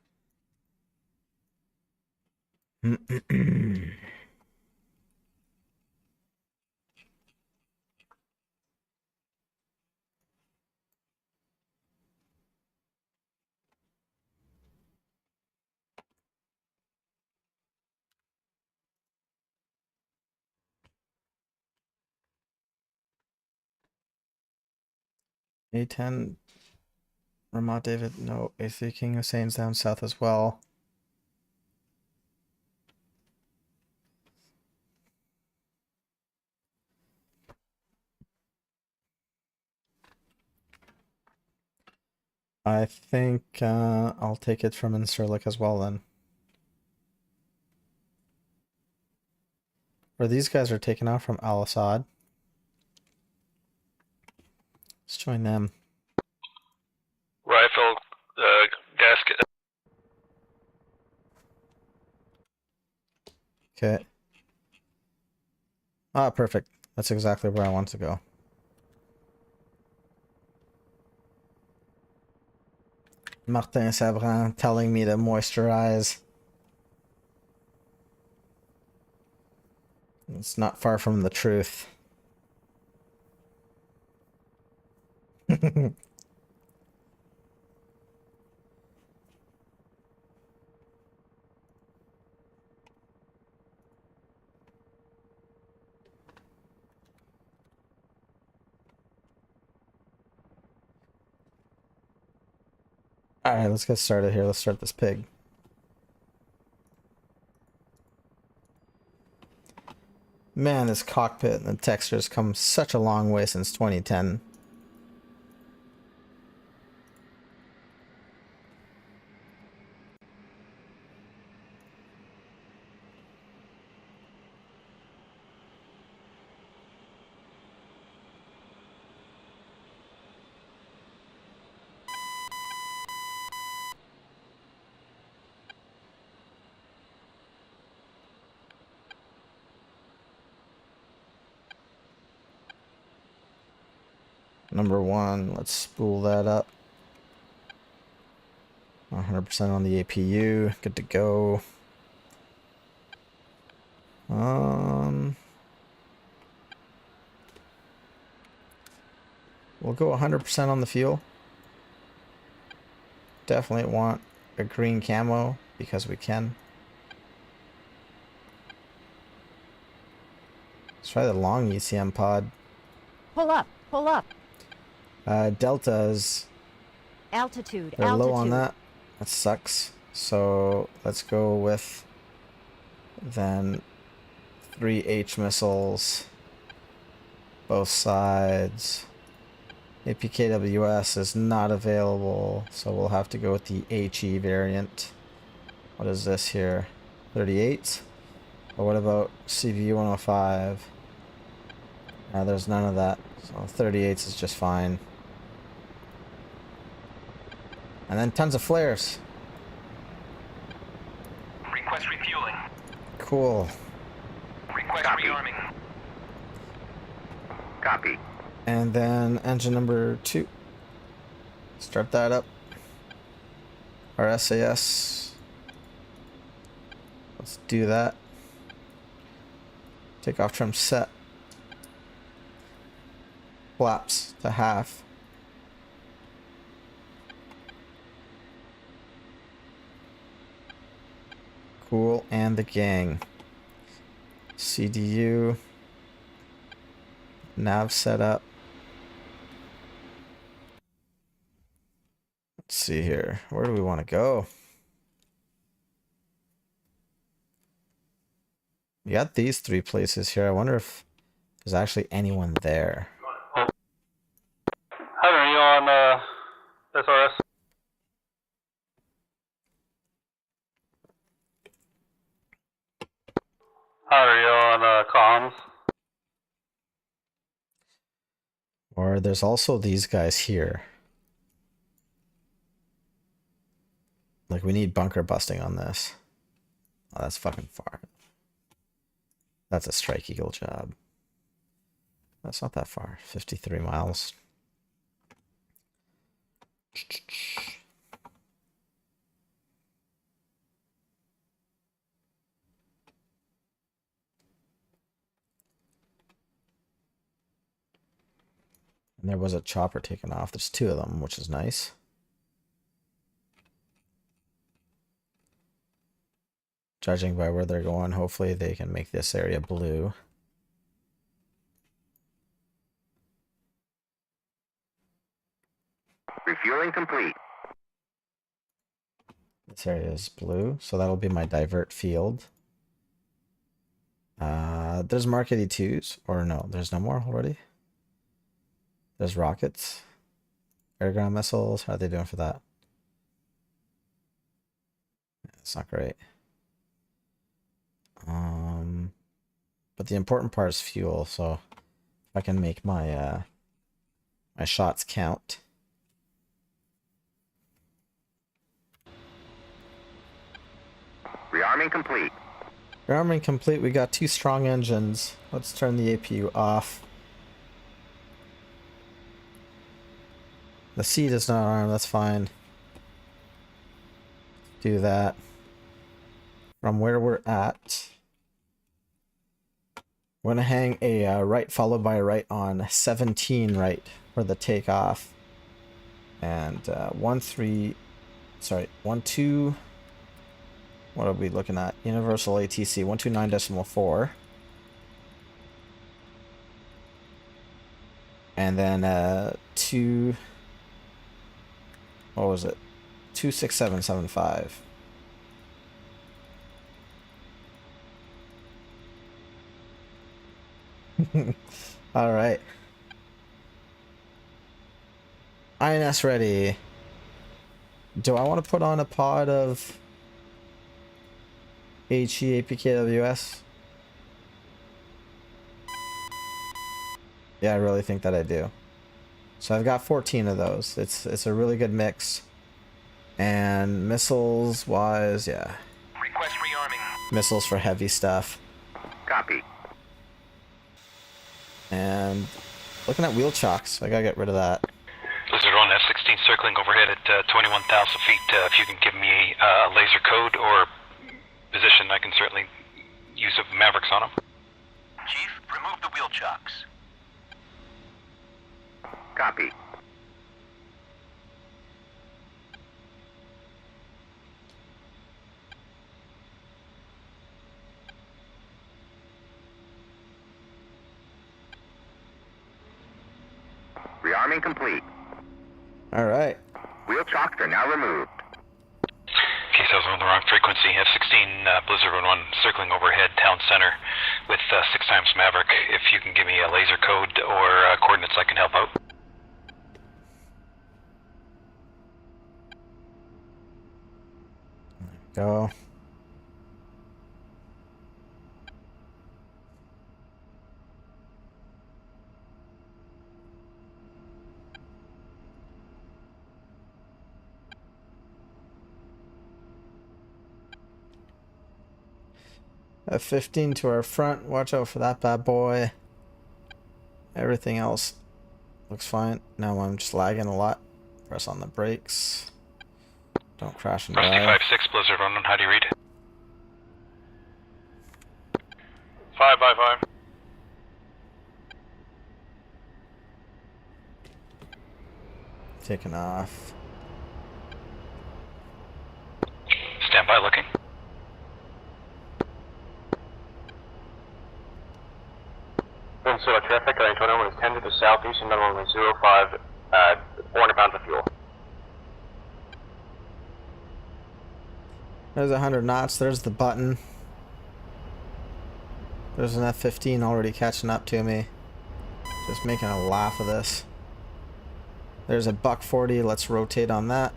Speaker 1: A10, Ramat David, no, A3 King Hussein's down south as well. I think I'll take it from Incirlik as well then. Or these guys are taking off from Al Assad. Let's join them.
Speaker 5: Rifle, gasket.
Speaker 1: Okay. Ah, perfect. That's exactly where I want to go. Martin Sabrin telling me to moisturize. It's not far from the truth. Alright, let's get started here. Let's start this pig. Man, this cockpit and the textures come such a long way since 2010. Number one, let's spool that up. 100% on the APU, good to go. We'll go 100% on the fuel. Definitely want a green camo because we can. Let's try the long ECM pod.
Speaker 6: Pull up. Pull up.
Speaker 1: Deltas,
Speaker 6: Altitude.
Speaker 1: they're
Speaker 6: altitude.
Speaker 1: low on that. That sucks. So let's go with then 3 H missiles. Both sides. APKWS is not available, so we'll have to go with the HE variant. What is this here? 38? Or what about CV 105? There's none of that. So 38s is just fine. And then tons of flares.
Speaker 5: Request refueling.
Speaker 1: Cool.
Speaker 5: Request rearming. Copy.
Speaker 1: And then engine number 2. Start that up. Our SAS. Let's do that. Take off trim set. Flaps to half. Cool, and the gang. CDU. Nav setup. Let's see here. Where do we want to go? We got these 3 places here. I wonder if there's actually anyone there.
Speaker 2: Hunter, are you on SRS? Hunter, are you on comms?
Speaker 1: Or there's also these guys here. Like, we need bunker busting on this. Oh, that's fucking far. That's a Strike Eagle job. That's not that far. 53 miles. And there was a chopper taken off. There's 2 of them, which is nice. Judging by where they're going, hopefully they can make this area blue.
Speaker 8: Refueling complete.
Speaker 1: This area is blue, so that'll be my divert field. There's Mark 82s, or no, there's no more already. There's rockets, air ground missiles. How are they doing for that? It's not great. but the important part is fuel. So if I can make my my shots count.
Speaker 8: Rearming complete.
Speaker 1: Rearming complete. We got 2 strong engines. Let's turn the APU off. The seat is not armed. That's fine. Do that. From where we're at, we're gonna hang a right followed by a right on 17 right for the takeoff, and 1 2. What are we looking at? Universal ATC 129.4, and then 2. What was it? 26775. All right. INS ready. Do I want to put on a pod of HE APKWS? Yeah, I really think that I do. So I've got 14 of those. It's a really good mix. And missiles wise, yeah.
Speaker 5: Request rearming.
Speaker 1: Missiles for heavy stuff.
Speaker 8: Copy.
Speaker 1: And looking at wheel chocks, I gotta get rid of that.
Speaker 5: Blizzard on F-16 circling overhead at 21,000 feet. If you can give me a laser code or position, I can certainly use of Mavericks on them. Chief, remove the wheel chocks.
Speaker 8: Copy. Rearming complete.
Speaker 1: All right.
Speaker 8: Wheel chocks are now removed.
Speaker 5: Case I was on the wrong frequency. F-16 Blizzard 1 circling overhead town center with 6 times Maverick. If you can give me a laser code or coordinates, I can help out.
Speaker 1: Go. F15 to our front. Watch out for that bad boy. Everything else looks fine. Now I'm just lagging a lot. Press on the brakes. Don't crash and
Speaker 5: Rusty
Speaker 1: die.
Speaker 5: 5-6 Blizzard 1, how do you read?
Speaker 2: 5 by 5.
Speaker 1: Taking off.
Speaker 5: Stand by looking.
Speaker 7: Peninsula traffic, running 21 is 10 to the southeast and number 05, 400 pounds of fuel.
Speaker 1: There's 100 knots. There's the button. There's an F15 already catching up to me. Just making a laugh of this. There's a buck 40. Let's rotate on that.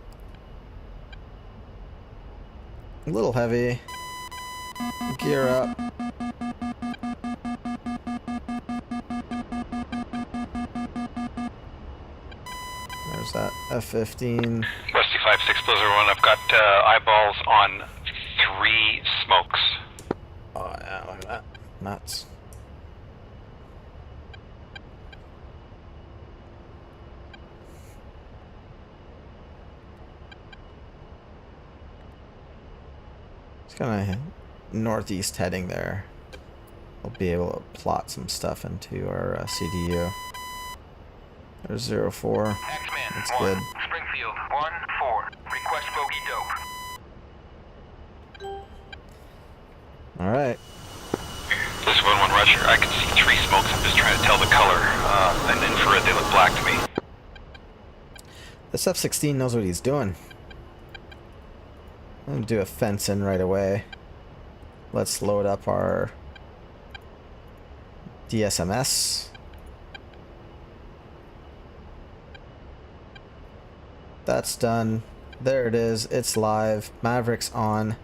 Speaker 1: A little heavy. Gear up. There's that F15.
Speaker 5: Rusty 5-6 Blizzard 1, I've got eyeballs on 3 smokes.
Speaker 1: Oh yeah, look at that. Nuts. It's kind of northeast heading there. We'll be able to plot some stuff into our CDU. There's 04.
Speaker 5: X-Man
Speaker 1: That's
Speaker 5: 1,
Speaker 1: good.
Speaker 5: Springfield 1-4, request bogey dope.
Speaker 1: Alright.
Speaker 5: Blizzard 1-1 Roger, I can see 3 smokes, I'm just trying to tell the color. And infrared, they look black to me.
Speaker 1: This F-16 knows what he's doing. I'm gonna do a fence in right away. Let's load up our DSMS. That's done. There it is. It's live. Maverick's on.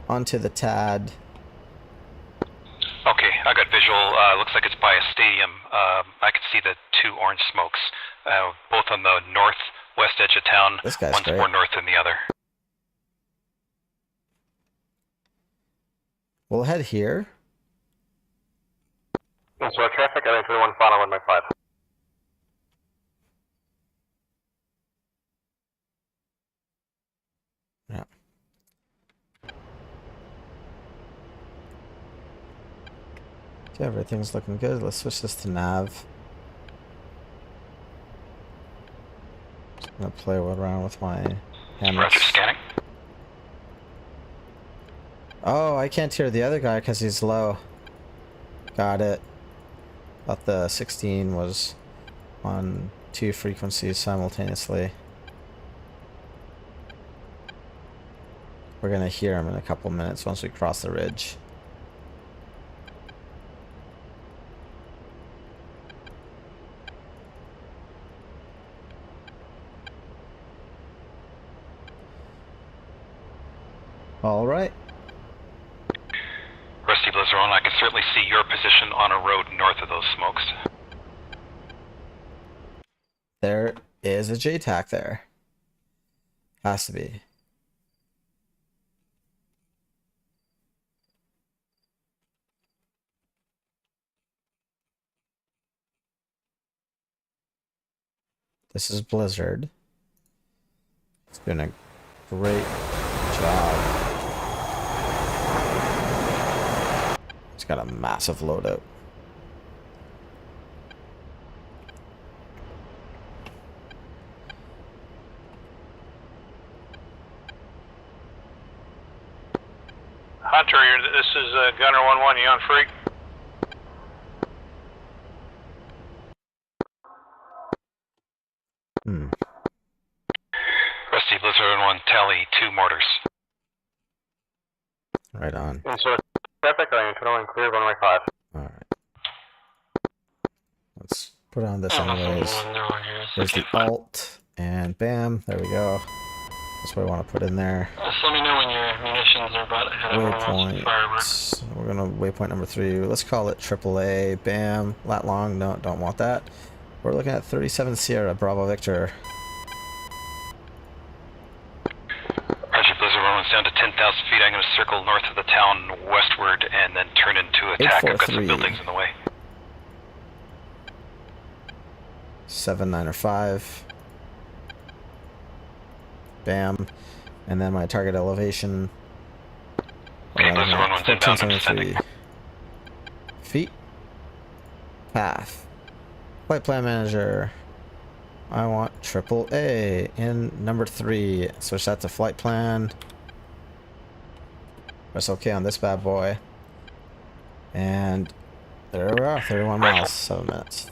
Speaker 1: Onto the TAD.
Speaker 5: Okay, I got visual looks like it's by a stadium. I can see the two orange smokes, both on the northwest edge of town.
Speaker 1: This guy's
Speaker 5: One's
Speaker 1: great.
Speaker 5: more north than the other.
Speaker 1: We'll head here.
Speaker 7: So traffic, I think 31 final 1.5.
Speaker 1: Yeah. Okay, everything's looking good. Let's switch this to nav. Just gonna play around with my hammers.
Speaker 5: Roger, scanning.
Speaker 1: Oh, I can't hear the other guy because he's low. Got it. Thought the 16 was on 2 frequencies simultaneously. We're gonna hear him in a couple minutes once we cross the ridge. All right.
Speaker 5: Rusty Blizzard, I can certainly see your position on a road north of those smokes.
Speaker 1: There is a JTAC there. Has to be. This is Blizzard. It's been a great job. It's got a massive loadout.
Speaker 2: Hunter, this is Gunner 1-1. You on freak?
Speaker 5: Rusty Blizzard 1, tally 2 mortars.
Speaker 1: Right on.
Speaker 7: So traffic, I think 21 clear 1.5.
Speaker 1: Alright. Let's put on this anyways. There's the alt, and bam, there we go. That's what I want to put in there.
Speaker 7: Just let me know when your munitions are about ahead of fireworks.
Speaker 1: Waypoint. We're gonna waypoint number 3. Let's call it AAA. Bam. Lat long. No, don't want that. We're looking at 37 Sierra, Bravo Victor.
Speaker 5: Roger, Blizzard 1's down to 10,000 feet. I'm going to circle north of the town westward and then turn into attack. I've got some
Speaker 1: 843.
Speaker 5: buildings in the way.
Speaker 1: 795. Bam. And then my target elevation.
Speaker 5: Okay, Blizzard 1's inbound. I'm descending.
Speaker 1: 1473 feet. Path. Flight plan manager. I want AAA in number 3. Switch that to flight plan. Press OK on this bad boy. And there we are. 31 miles, 7 minutes.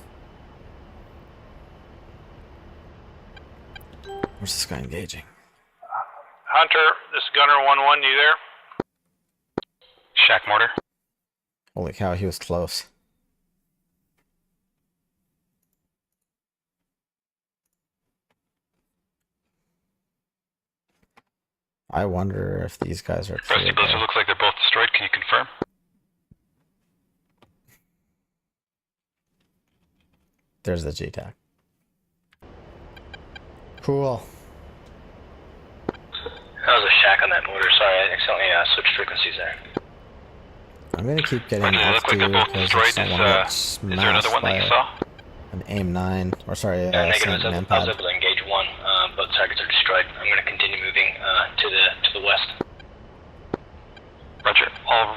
Speaker 1: Where's this guy engaging?
Speaker 2: Hunter, this is Gunner 1-1. You there?
Speaker 5: Shack mortar.
Speaker 1: Holy cow, he was close. I wonder if these guys are
Speaker 5: Rusty
Speaker 1: clear.
Speaker 5: Blizzard looks like they're both destroyed. Can you confirm?
Speaker 1: There's the JTAC. Cool.
Speaker 3: That was a shack on that motor. Sorry, I accidentally switched frequencies there.
Speaker 1: I'm gonna keep getting
Speaker 5: Roger, they look like
Speaker 1: altitude
Speaker 5: they're both
Speaker 1: because
Speaker 5: destroyed.
Speaker 1: I don't want to get
Speaker 5: Is there another
Speaker 1: smashed
Speaker 5: one that
Speaker 1: by
Speaker 5: you saw?
Speaker 1: an AIM-9, or sorry,
Speaker 3: Negative. I was
Speaker 1: MPAD.
Speaker 3: able to engage one. Both targets are destroyed. I'm going to continue moving to the west.
Speaker 5: Roger. I'll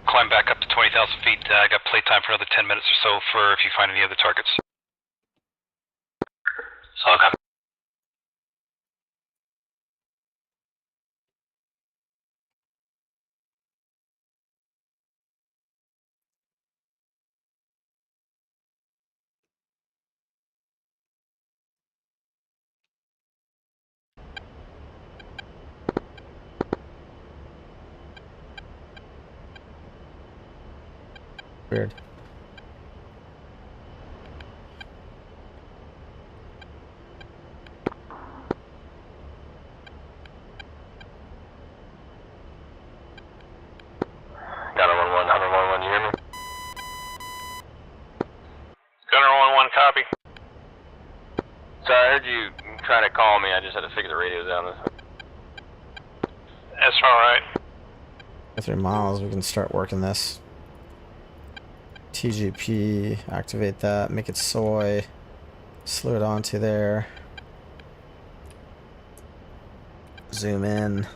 Speaker 5: climb back up to 20,000 feet. I got playtime for another 10 minutes or so for if you find any other targets.
Speaker 3: Solid copy.
Speaker 1: Weird.
Speaker 7: Got a 1-1, 101, you hear me?
Speaker 3: had to figure the radios out.
Speaker 5: That's alright.
Speaker 1: 3 miles, we can start working this. TGP, activate that, make it soy, slew it onto there. Zoom in.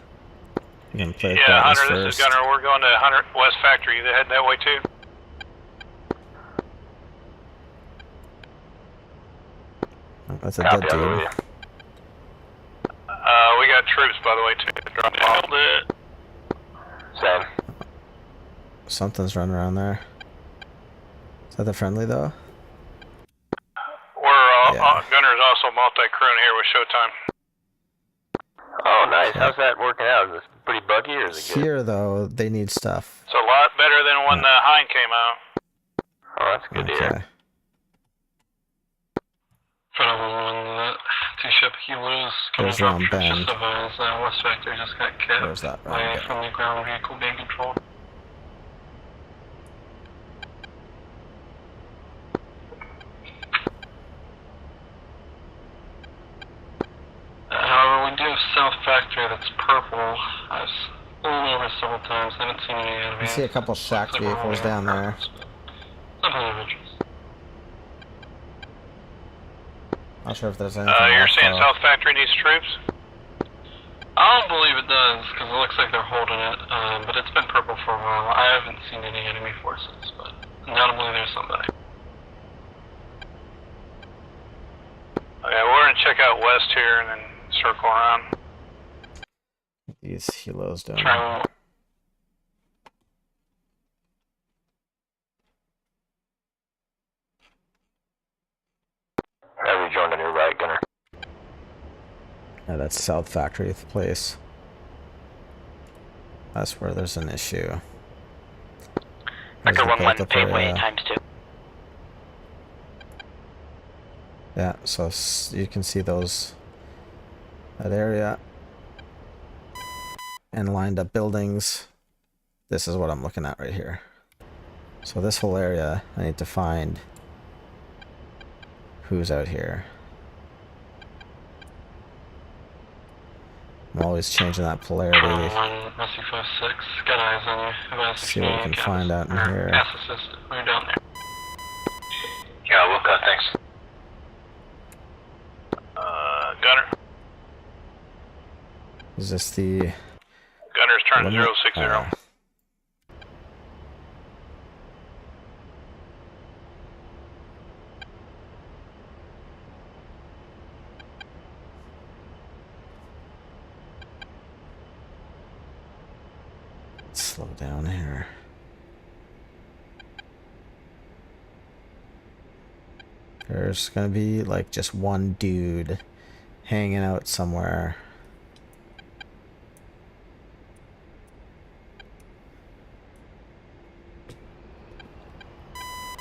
Speaker 1: You can play with
Speaker 5: Yeah,
Speaker 1: brightness
Speaker 5: Hunter, this
Speaker 1: first.
Speaker 5: is Gunner. We're going to Hunter West Factory. You heading that way too?
Speaker 1: That's a dead dude.
Speaker 5: We got troops, by the way, too. Drop off. It.
Speaker 3: Same.
Speaker 1: Something's running around there. Is that the friendly though?
Speaker 5: We're
Speaker 1: Yeah.
Speaker 5: Gunner's also multi-crewing here with Showtime.
Speaker 3: Oh, nice.
Speaker 1: Okay.
Speaker 3: How's that working out? Is it pretty buggy or is it good?
Speaker 1: Here though, they need stuff.
Speaker 5: It's a lot better than when the Hind came out.
Speaker 3: Oh, that's good to hear.
Speaker 1: Okay.
Speaker 7: For another one, the 2-ship Helos coming
Speaker 1: There's
Speaker 7: up
Speaker 1: round bend.
Speaker 7: just advised West Factory just got kept
Speaker 1: Where's that round
Speaker 7: by
Speaker 1: bend?
Speaker 7: from the ground vehicle being controlled. However, we do have South Factory that's purple. I've flown over several times, haven't seen any
Speaker 1: I
Speaker 7: enemies.
Speaker 1: see a couple shack
Speaker 7: Looks like we're
Speaker 1: vehicles
Speaker 7: only
Speaker 1: down
Speaker 7: on
Speaker 1: there.
Speaker 7: purpose, but nothing of interest.
Speaker 1: Not sure if there's anything
Speaker 5: You're
Speaker 1: left,
Speaker 5: saying
Speaker 1: though.
Speaker 5: South Factory needs troops?
Speaker 7: I don't believe it does, because it looks like they're holding it, but it's been purple for a while. I haven't seen any enemy forces, but undoubtedly there's somebody.
Speaker 5: Okay, we're going to check out west here and then circle around.
Speaker 1: These helos down
Speaker 7: Try
Speaker 1: there.
Speaker 3: Have you joined on your right, Gunner?
Speaker 1: Yeah, that's South Factory place. That's where there's an issue. There's
Speaker 3: Vector
Speaker 1: the
Speaker 3: 1-1,
Speaker 1: built-up
Speaker 3: paveway
Speaker 1: area.
Speaker 3: ×2.
Speaker 1: Yeah, so you can see that area and lined up buildings. This is what I'm looking at right here. So this whole area, I need to find who's out here. I'm always changing that polarity.
Speaker 7: Rescue 5-6, got eyes on you. Advise
Speaker 1: See what we can find out in here.
Speaker 7: Pass assist, we're down there.
Speaker 3: Yeah, we'll cut, thanks.
Speaker 5: Gunner.
Speaker 1: Is this the
Speaker 5: Gunner's turn
Speaker 1: limit?
Speaker 5: 060.
Speaker 1: slow down here. There's gonna be like just one dude hanging out somewhere.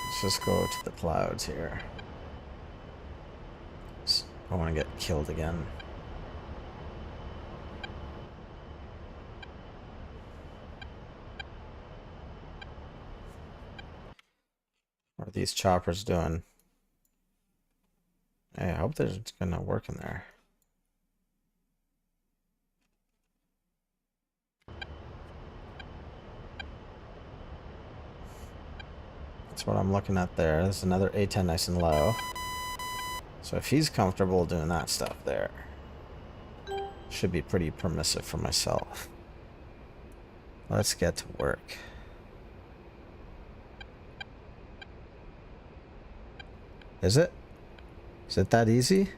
Speaker 1: Let's just go to the clouds here. I want to get killed again. What are these choppers doing? Hey, I hope they're gonna work in there. That's what I'm looking at there. There's another A10 nice and low. So if he's comfortable doing that stuff there, should be pretty permissive for myself. Let's get to work. Is it? Is it that easy?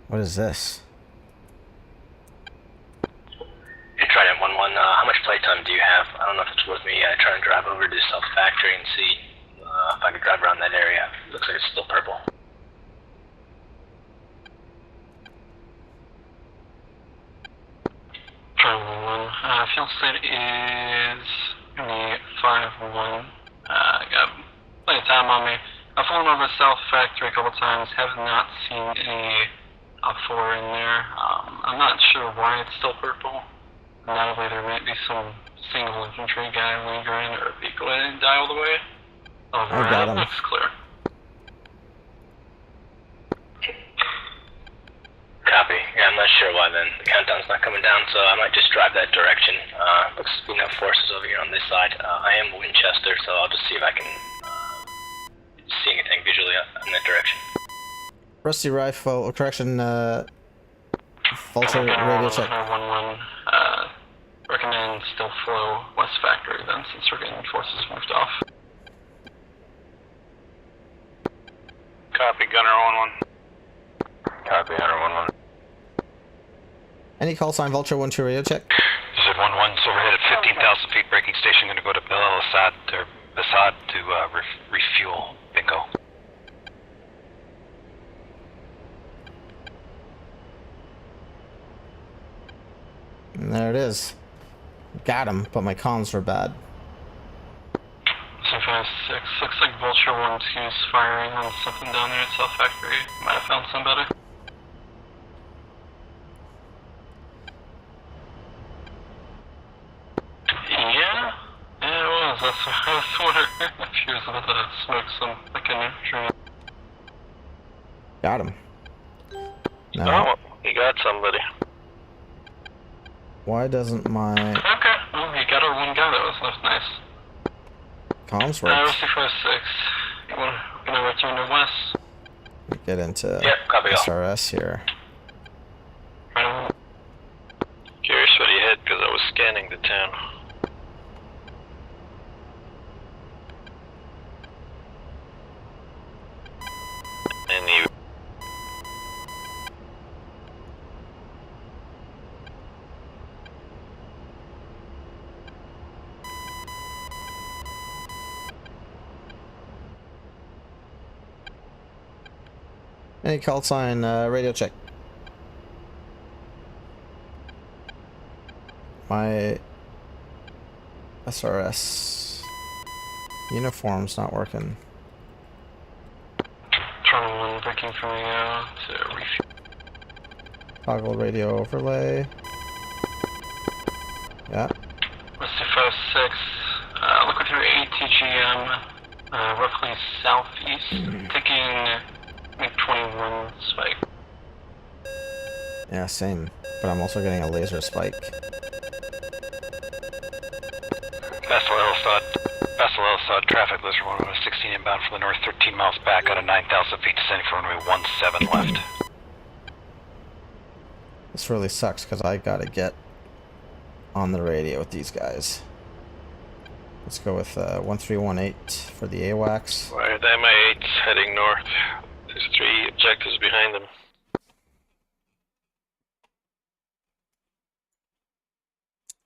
Speaker 1: What is this?
Speaker 3: Hey, Trident 1-1, how much playtime do you have? I don't know if it's worth me trying to drive over to South Factory and see if I could drive around that area. Looks like it's still purple.
Speaker 7: Charlie 1-1. Field state is gonna be 5-1. Got plenty of time on me. I've flown over South Factory a couple times, have not seen any Op-4 in there. I'm not sure why it's still purple. Undoubtedly there might be some single infantry guy lingering or a vehicle that didn't die all the way.
Speaker 1: I got him.
Speaker 7: Looks clear.
Speaker 3: Copy. Yeah, I'm not sure why then the countdown's not coming down, so I might just drive that direction. Looks to be no forces over here on this side. I am Winchester, so I'll just see if I can see anything visually in that direction.
Speaker 1: Rusty rifle, correction, Vulture radio check.
Speaker 7: 1-1, recommend still flow west factory then, since we're getting forces moved off.
Speaker 5: Copy, Gunner 1-1.
Speaker 3: Copy, Hunter 1-1.
Speaker 1: Any call sign Vulture 1-2 radio check?
Speaker 5: This is 1-1, so overhead at 15,000 feet, braking station, gonna go to Bel El Assad, or Assad to refuel. Bingo.
Speaker 1: And there it is. Got him, but my comms were bad.
Speaker 7: 756, looks like Vulture 1-2's firing on something down there at South Factory. Might have found some better. Yeah, it was. That's what I was wondering if he was about to smoke some like an infantry.
Speaker 1: Got him. No.
Speaker 7: You got somebody.
Speaker 1: Why doesn't my
Speaker 7: Okay, well, you got our one guy that was nice.
Speaker 1: comms work?
Speaker 7: Rusty 56, you want to return to west?
Speaker 1: Get into
Speaker 3: Yep, copy all.
Speaker 1: SRS here.
Speaker 7: Right.
Speaker 5: Curious what he hit, because I was scanning the town. And he...
Speaker 1: Any call sign radio check? My SRS uniform's not working.
Speaker 7: Turn 1 breaking from the to refuel.
Speaker 1: Toggle radio overlay. Yeah.
Speaker 7: Rusty 56, look with your ATGM, roughly southeast, taking MiG-21 spike.
Speaker 1: Yeah, same. But I'm also getting a laser spike.
Speaker 5: Vessel El Assad, traffic list for runway 16 inbound from the north, 13 miles back out of 9,000 feet, descending for runway 17 left.
Speaker 1: This really sucks because I gotta get on the radio with these guys. Let's go with 1318 for the AWACS.
Speaker 5: Right, the MI8's heading north. There's 3 objectives behind them.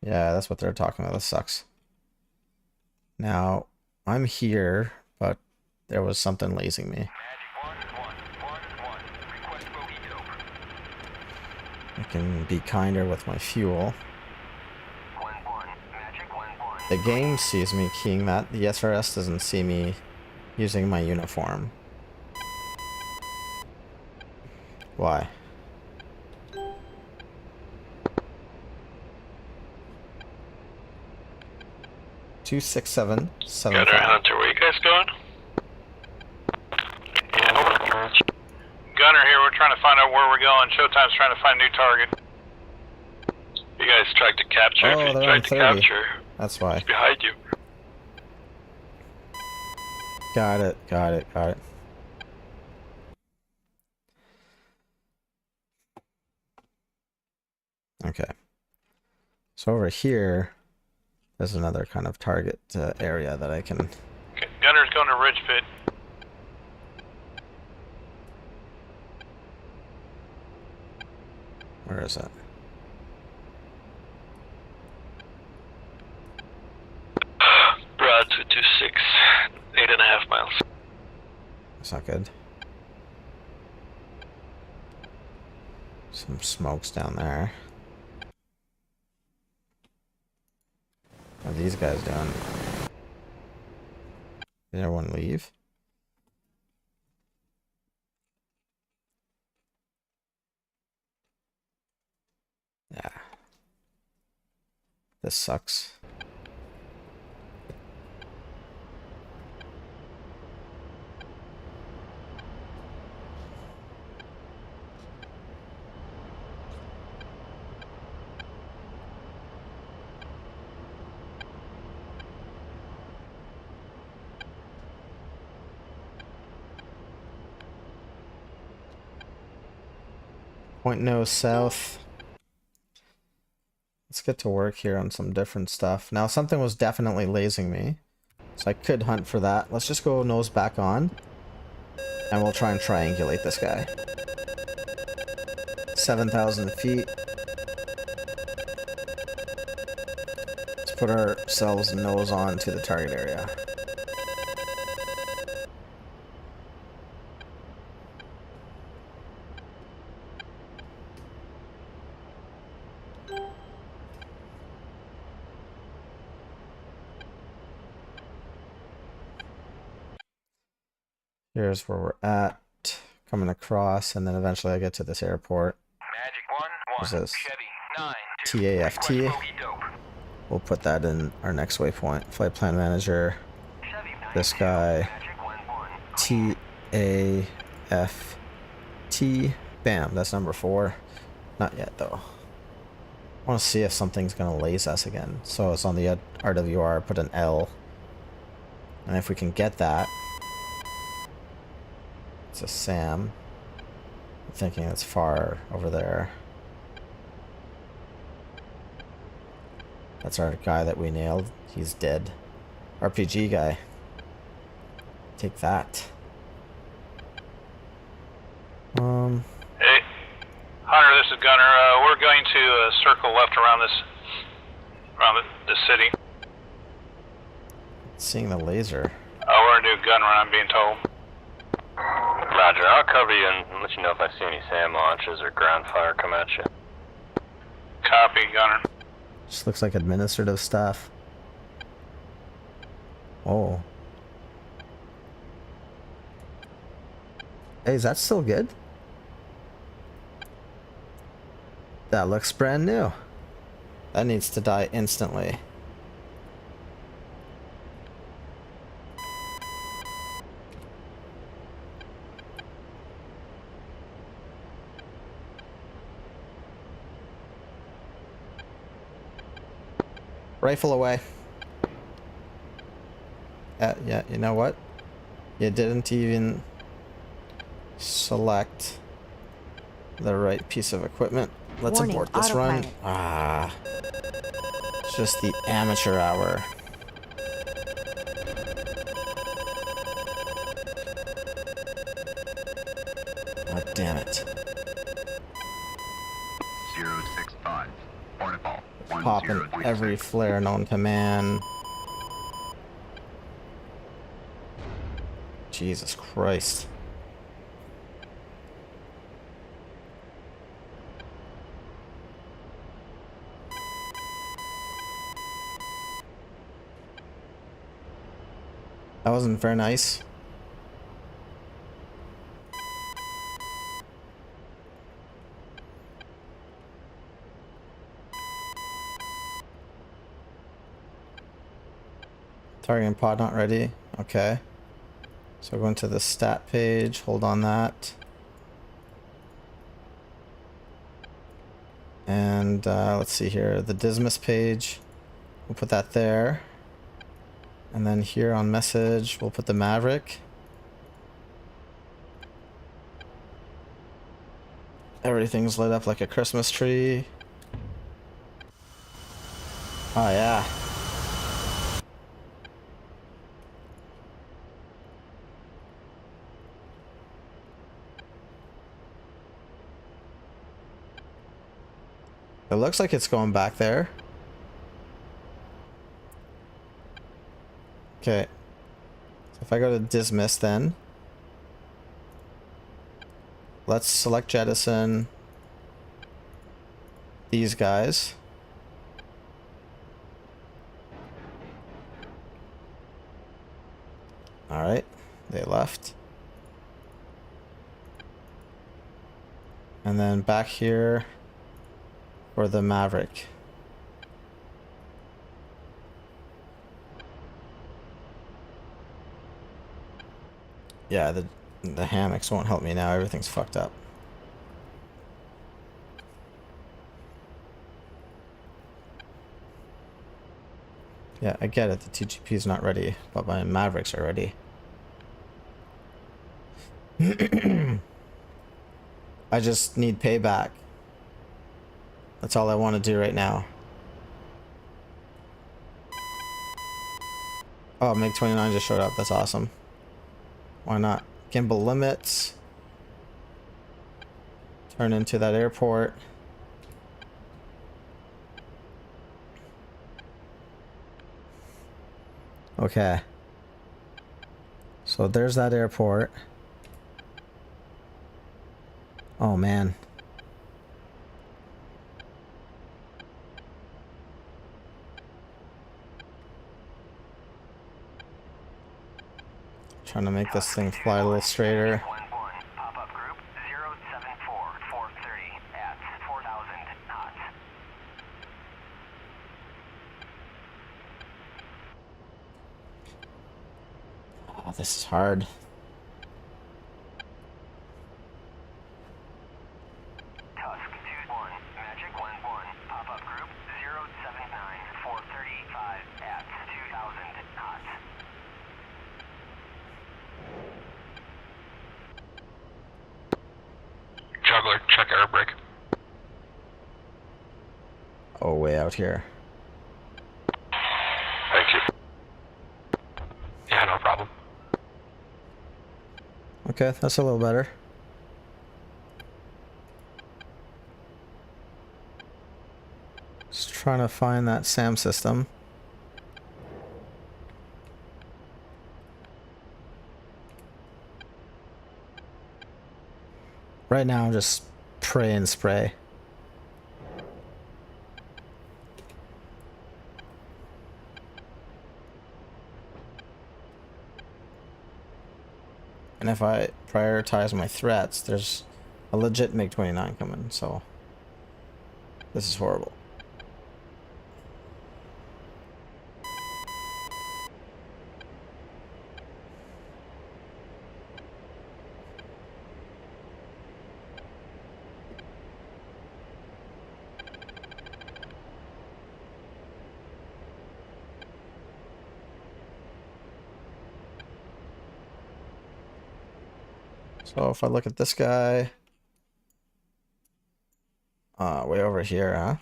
Speaker 1: Yeah, that's what they're talking about. This sucks. Now, I'm here, but there was something lazing me. I can be kinder with my fuel. The game sees me keying that. The SRS doesn't see me using my uniform. Why? Two 6-7-7-5.
Speaker 5: Gunner Hunter, where you guys going?
Speaker 7: Yeah,
Speaker 2: Gunner here, we're trying to find out where we're going. Showtime's trying to find a new target.
Speaker 5: You guys tried to capture.
Speaker 1: Oh,
Speaker 5: If you
Speaker 1: they're
Speaker 5: tried
Speaker 1: on
Speaker 5: to
Speaker 1: 30.
Speaker 5: capture,
Speaker 1: That's why.
Speaker 5: it's behind you.
Speaker 1: Got it, got it, got it. Okay. So over here, there's another kind of target area that I can...
Speaker 2: Okay, Gunner's going to Ridge Pit.
Speaker 1: Where is it?
Speaker 5: Broad 226, 8.5 miles.
Speaker 1: That's not good. Some smokes down there. What are these guys doing? Did everyone leave? Yeah. This sucks. Point nose south. Let's get to work here on some different stuff. Now, something was definitely lasing me, so I could hunt for that. Let's just go nose back on, and we'll try and triangulate this guy. 7,000 feet. Let's put ourselves nose on to the target area. Here's where we're at, coming across, and then eventually I get to this airport. There's this TAFT. We'll put that in our next waypoint. Flight plan manager. This guy. TAFT. Bam, that's number 4. Not yet though. I want to see if something's gonna laze us again. So it's on the RWR, put an L. And if we can get that. It's a SAM. I'm thinking it's far over there. That's our guy that we nailed. He's dead. RPG guy. Take that.
Speaker 2: Hey, Hunter, this is Gunner. We're going to circle left around this city.
Speaker 1: Seeing the laser.
Speaker 2: We're gonna do a gun run, I'm being told.
Speaker 3: Roger, I'll cover you and let you know if I see any SAM launches or ground fire come at you.
Speaker 2: Copy, Gunner.
Speaker 1: Just looks like administrative stuff. Oh. Hey, is that still good? That looks brand new. That needs to die instantly. Rifle away. Yeah, you know what? You didn't even select the right piece of equipment. Let's
Speaker 6: Warning,
Speaker 1: abort this run.
Speaker 6: autopilot.
Speaker 1: Ah. It's just the amateur hour. God damn it.
Speaker 8: 065. Portable.
Speaker 1: Popping every flare known to man. Jesus Christ. That wasn't very nice. Targeting pod not ready. Okay. So go into the stat page, hold on that. And let's see here, the Dismas page. We'll put that there. And then here on message, we'll put the Maverick. Everything's lit up like a Christmas tree. Oh yeah. It looks like it's going back there. Okay. So if I go to dismiss then. Let's select jettison these guys. Alright, they left. And then back here for the Maverick. Yeah, the hammocks won't help me now. Everything's fucked up. Yeah, I get it. The TGP is not ready, but my Mavericks are ready. I just need payback. That's all I want to do right now. Oh, MiG-29 just showed up. That's awesome. Why not? Gimbal limits. Turn into that airport. Okay. So there's that airport. Oh man. Trying to make this thing fly a little straighter.
Speaker 8: Pop-up group 074430 at 4,000 knots.
Speaker 1: Oh, this is hard.
Speaker 8: Tusk 21, Magic 11, pop-up group 079435 at 2,000 knots.
Speaker 5: Juggler, check air brake.
Speaker 1: Oh, way out here.
Speaker 5: Thank you. Yeah, no problem.
Speaker 1: Okay, that's a little better. Just trying to find that SAM system. Right now I'm just pray and spray. And if I prioritize my threats, there's a legit MiG-29 coming, so this is horrible. So if I look at this guy, way over here, huh?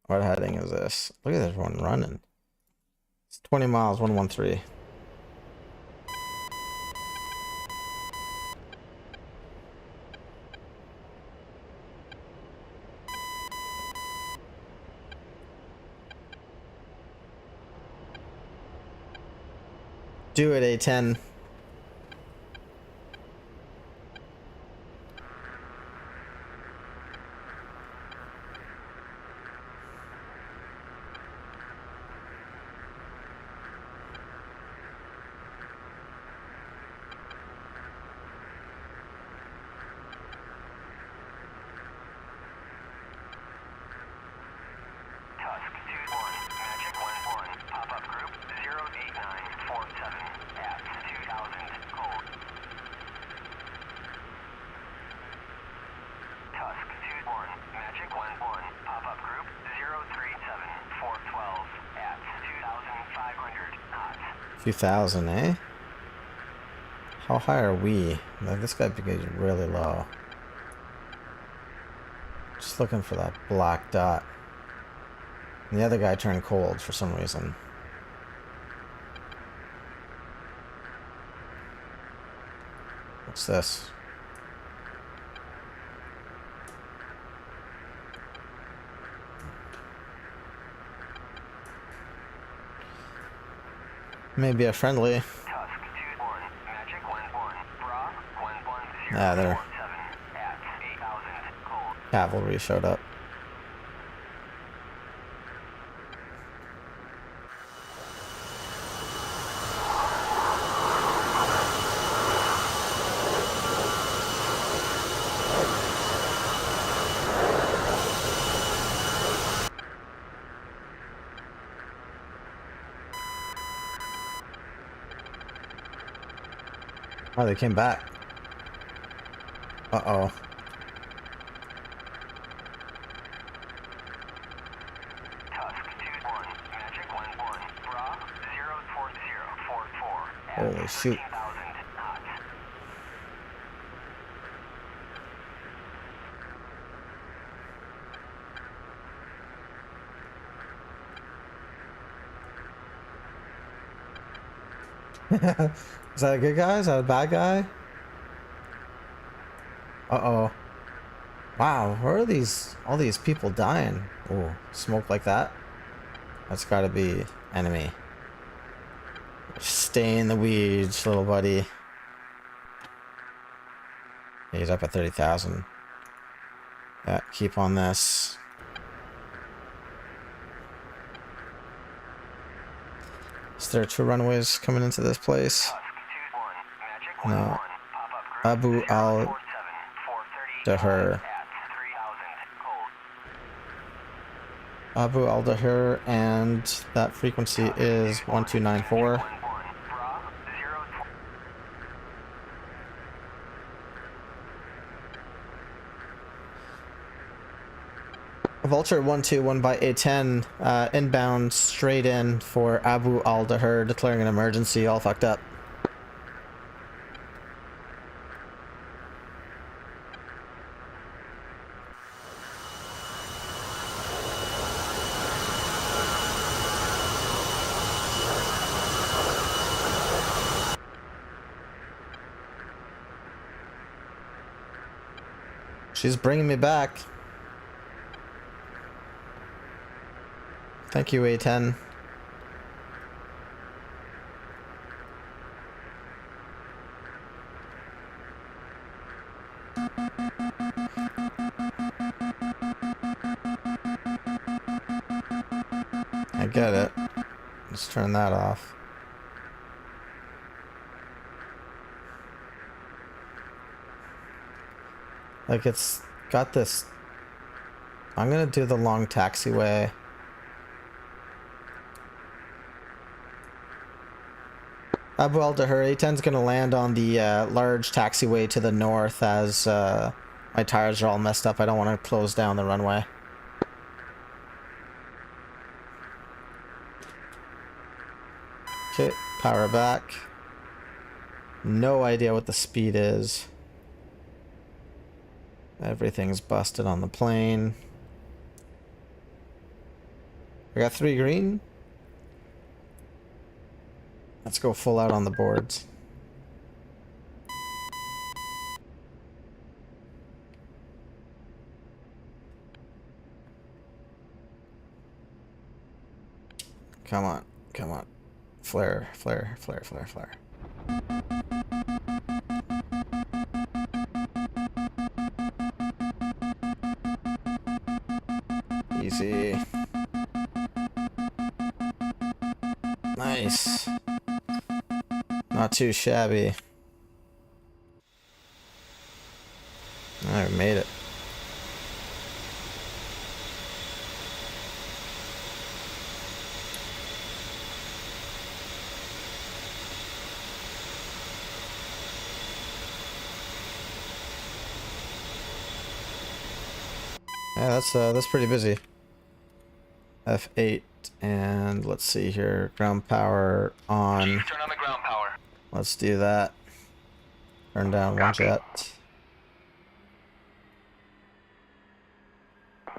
Speaker 1: What heading is this? Look at this one running. It's 20 miles, 113. Do it, A10.
Speaker 8: Tusk 21, Magic 11, pop-up group 08947 at 2,000 cold. Tusk 21, Magic 11, pop-up group 037412 at 2,500 knots.
Speaker 1: 2,000, eh? How high are we? Like, this guy is really low. Just looking for that black dot. And the other guy turned cold for some reason. What's this? Maybe a friendly.
Speaker 8: Tusk 21, Magic 11, Bra 11047
Speaker 1: Ah, there.
Speaker 8: at 8,000 cold.
Speaker 1: Cavalry showed up. Oh, they came back. Uh-oh.
Speaker 8: Tusk 21, Magic 11, Bra 04044 at
Speaker 1: Holy shoot.
Speaker 8: 13,000 knots.
Speaker 1: Is that a good guy? Is that a bad guy? Uh-oh. Wow, where are all these people dying? Oh, smoke like that? That's gotta be enemy. Stay in the weeds, little buddy. He's up at 30,000. Yeah, keep on this. Is there 2 runways coming into this place? No. Abu al Dahir. Abu al Dahir, and that frequency is 1294. Vulture 121 by A10, inbound straight in for Abu al Dahir, declaring an emergency, all fucked up. She's bringing me back. Thank you, A10. I get it. Let's turn that off. Like, it's got this... I'm gonna do the long taxiway. Abu al Dahir, A10's gonna land on the large taxiway to the north as my tires are all messed up. I don't want to close down the runway. Okay, power back. No idea what the speed is. Everything's busted on the plane. I got 3 green. Let's go full out on the boards. Come on, come on. Flare, flare, flare, flare, flare. Easy. Nice. Not too shabby. I made it. Yeah, that's pretty busy. F8, and let's see here. Ground power on.
Speaker 8: Chief, turn on the ground power.
Speaker 1: Let's do that. Turn down one jet.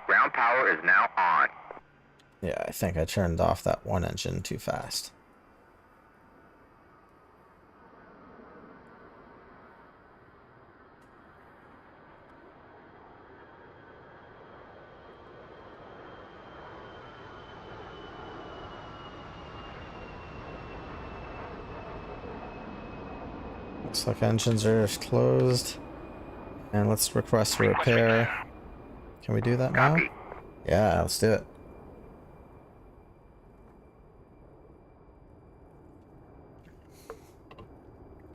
Speaker 8: Ground power is now on.
Speaker 1: Yeah, I think I turned off that one engine too fast. Looks like engines are closed. And let's request a repair. Can we do that now? Yeah, let's do it.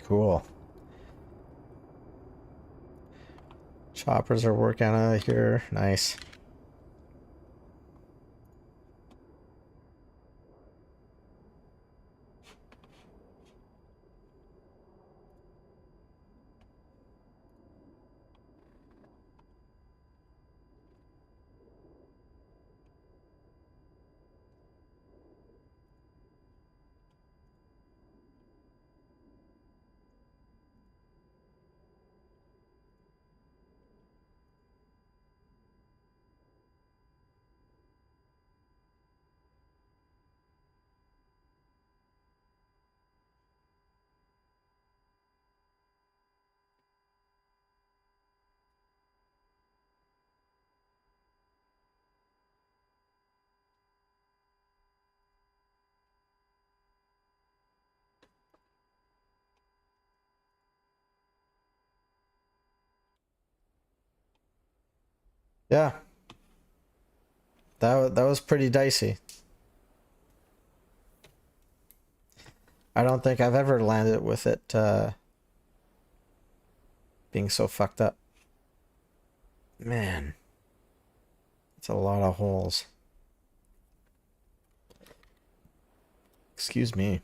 Speaker 1: Cool. Choppers are working out of here. Nice. Yeah. That was pretty dicey. I don't think I've ever landed with it being so fucked up. Man. It's a lot of holes. Excuse me.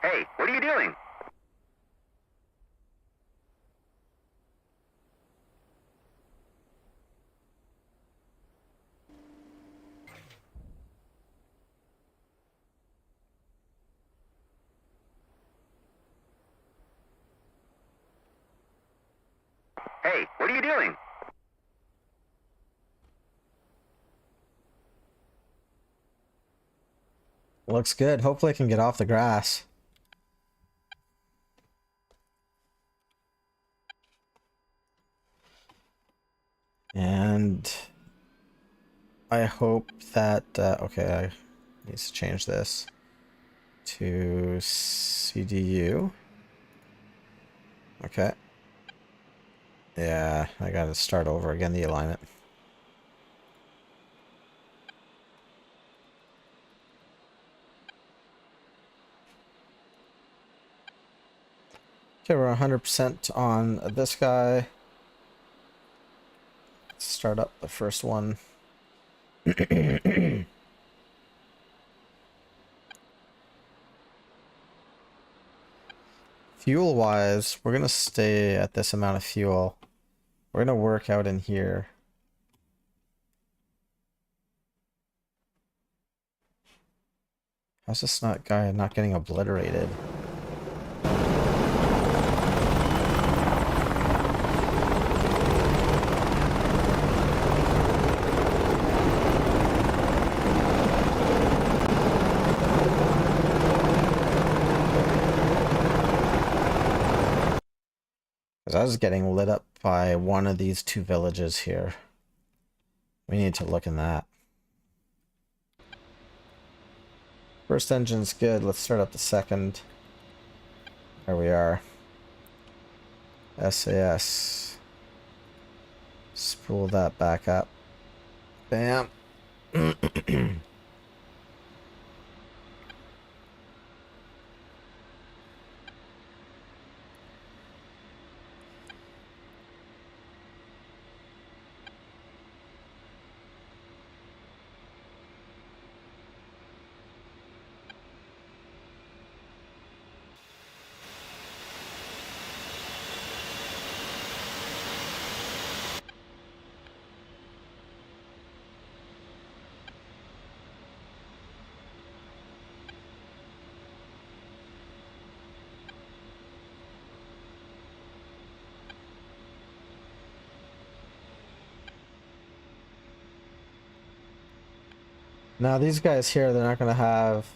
Speaker 8: Hey, what are you doing? Hey, what are you doing?
Speaker 1: Looks good. Hopefully I can get off the grass. And I hope that, okay, I need to change this to CDU. Okay. Yeah, I gotta start over again, the alignment. Okay, we're 100% on this guy. Let's start up the first one. Fuel wise, we're gonna stay at this amount of fuel. We're gonna work out in here. How's this guy not getting obliterated? I was getting lit up by one of these two villages here. We need to look in that. First engine's good. Let's start up the second. There we are. SAS. Spool that back up. Bam. Now these guys here, they're not going to have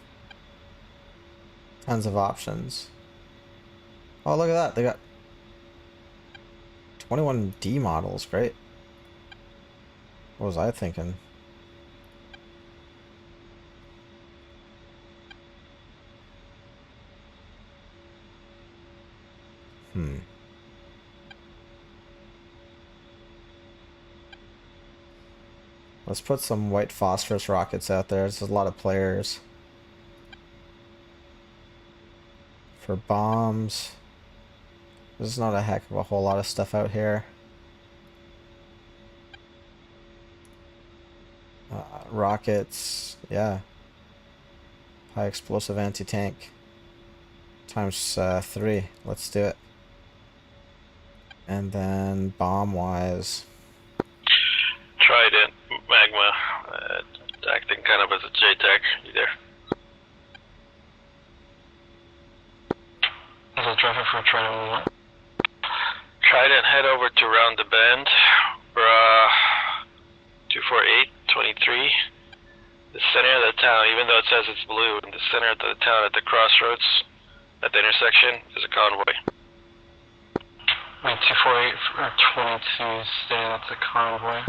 Speaker 1: tons of options. Oh, look at that. They got 21D models. Great. What was I thinking? Let's put some white phosphorus rockets out there. There's a lot of players. For bombs, there's not a heck of a whole lot of stuff out here. Rockets, yeah. High explosive anti-tank. Times 3. Let's do it. And then bomb-wise.
Speaker 2: Trident, Magma, acting kind of as a JTAC. You there?
Speaker 7: Is it traffic for Trident 1?
Speaker 2: Trident, head over to round the bend. 248, 23. The center of the town, even though it says it's blue, in the center of the town at the crossroads, at the intersection, is a convoy.
Speaker 7: Wait, 248 or 22 saying that's a convoy.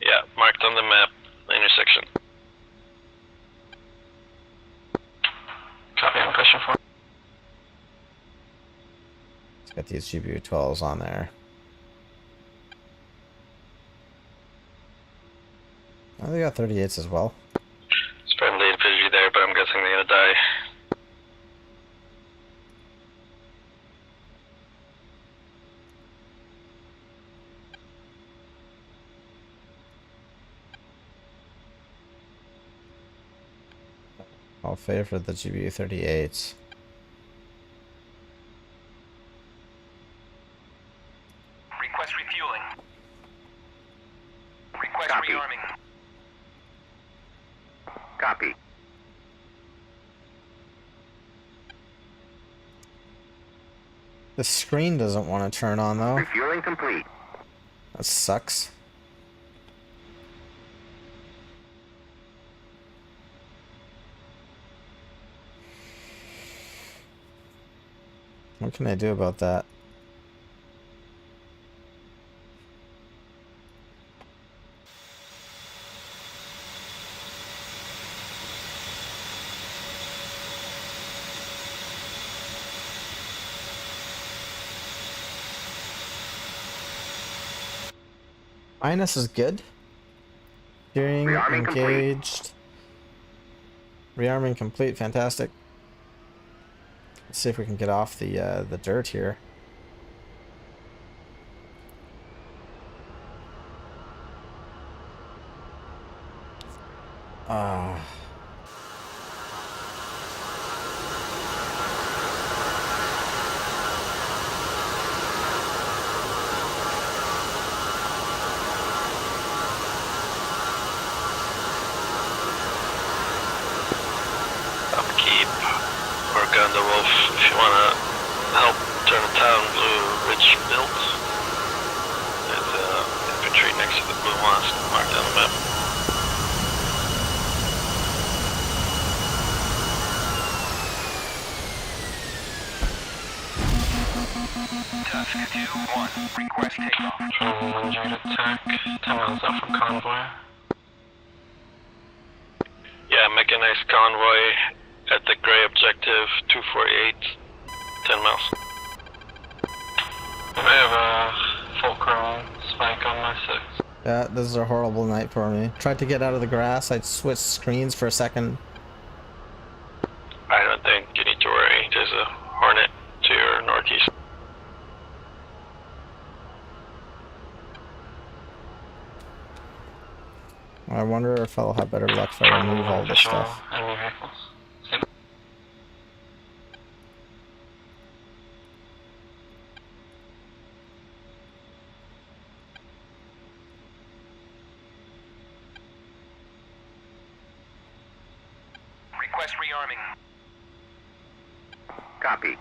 Speaker 2: Yeah, marked on the map, the intersection.
Speaker 7: Copy, I'm pushing for it.
Speaker 1: Let's get these GBU-12s on there. Oh, they got 38s as well.
Speaker 2: It's friendly infantry there, but I'm guessing they're gonna die.
Speaker 1: I'll favor the GBU-38s.
Speaker 8: Request refueling. Request
Speaker 9: Copy.
Speaker 8: rearming.
Speaker 9: Copy.
Speaker 1: The screen doesn't want to turn on though.
Speaker 9: Refueling complete.
Speaker 1: That sucks. What can I do about that? Minus is good. Steering
Speaker 9: Rearming
Speaker 1: engaged. Rearming complete, fantastic. Let's see if we can get off the dirt here.
Speaker 2: Upkeep. Work on the wolf if you wanna help turn the town blue ridge built. There's infantry next to the blue mosque marked on the map.
Speaker 8: Tusk 2-1. Request takeoff.
Speaker 7: Trident 1 JTAC, 10 miles out from convoy.
Speaker 2: Yeah, mechanized convoy at the gray objective 248, 10 miles.
Speaker 7: I have a fulcrum spike on my 6.
Speaker 1: Yeah, this is a horrible night for me. Tried to get out of the grass. I switched screens for a second.
Speaker 2: I don't think you need to worry. There's a Hornet to your northeast.
Speaker 1: I wonder if I'll have better luck if I remove all this stuff.
Speaker 7: Enemy vehicles.
Speaker 8: Request rearming.
Speaker 9: Copy.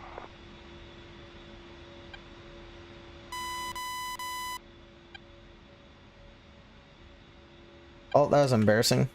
Speaker 1: Oh, that was embarrassing.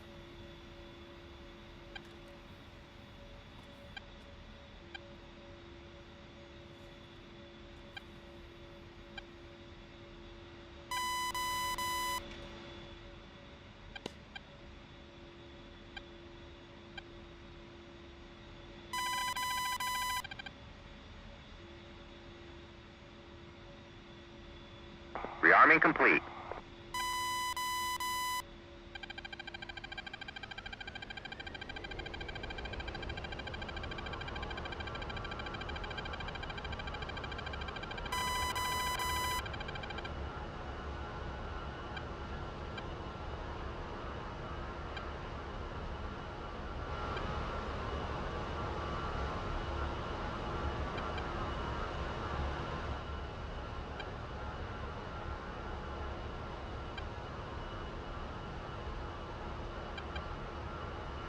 Speaker 9: Rearming complete.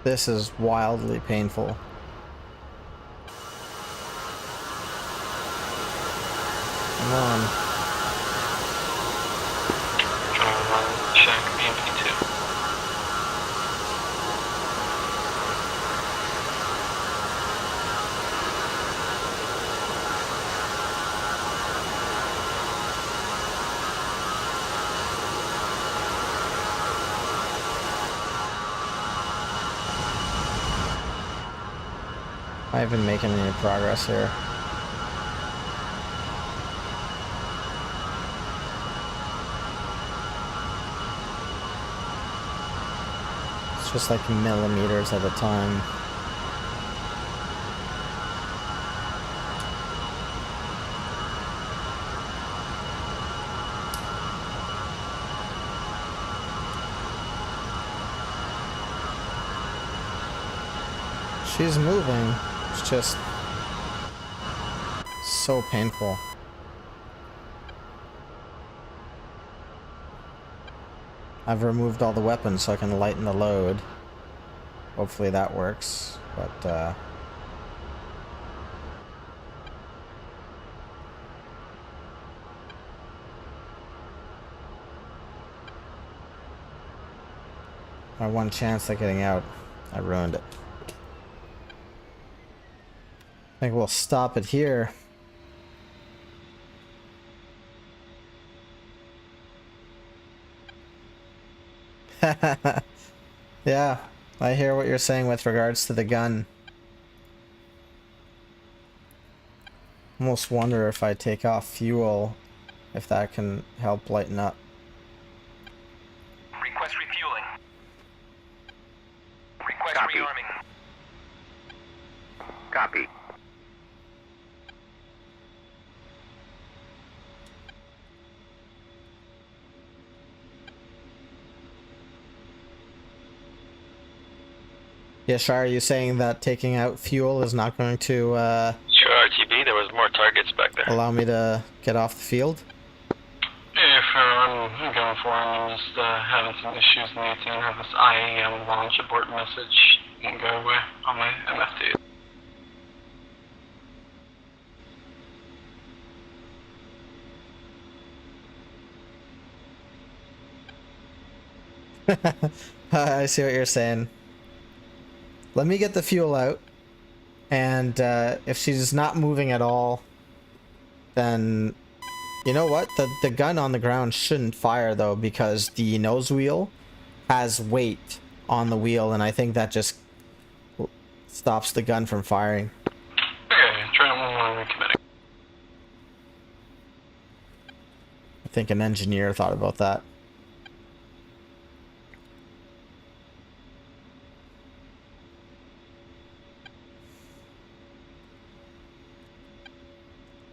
Speaker 1: This is wildly painful. Come on.
Speaker 7: Trying to run check BMP2.
Speaker 1: I haven't making any progress here. It's just like millimeters at a time. She's moving. It's just so painful. I've removed all the weapons so I can lighten the load. Hopefully that works, but my one chance at getting out, I ruined it. I think we'll stop it here. Yeah, I hear what you're saying with regards to the gun. Almost wonder if I take off fuel, if that can help lighten up.
Speaker 8: Request refueling. Request
Speaker 9: Copy.
Speaker 8: rearming.
Speaker 9: Copy.
Speaker 1: Yeah, Shire, are you saying that taking out fuel is not going to
Speaker 2: Sure, RTB, there was more targets back there.
Speaker 1: allow me to get off the field?
Speaker 7: If I'm going for it, I'm just having some issues in the A10. Have this IAM launch abort message won't go away on my MFT.
Speaker 1: I see what you're saying. Let me get the fuel out, and if she's not moving at all, then you know what? The gun on the ground shouldn't fire though, because the nose wheel has weight on the wheel, and I think that just stops the gun from firing.
Speaker 7: Okay, try one more recommitting.
Speaker 1: I think an engineer thought about that.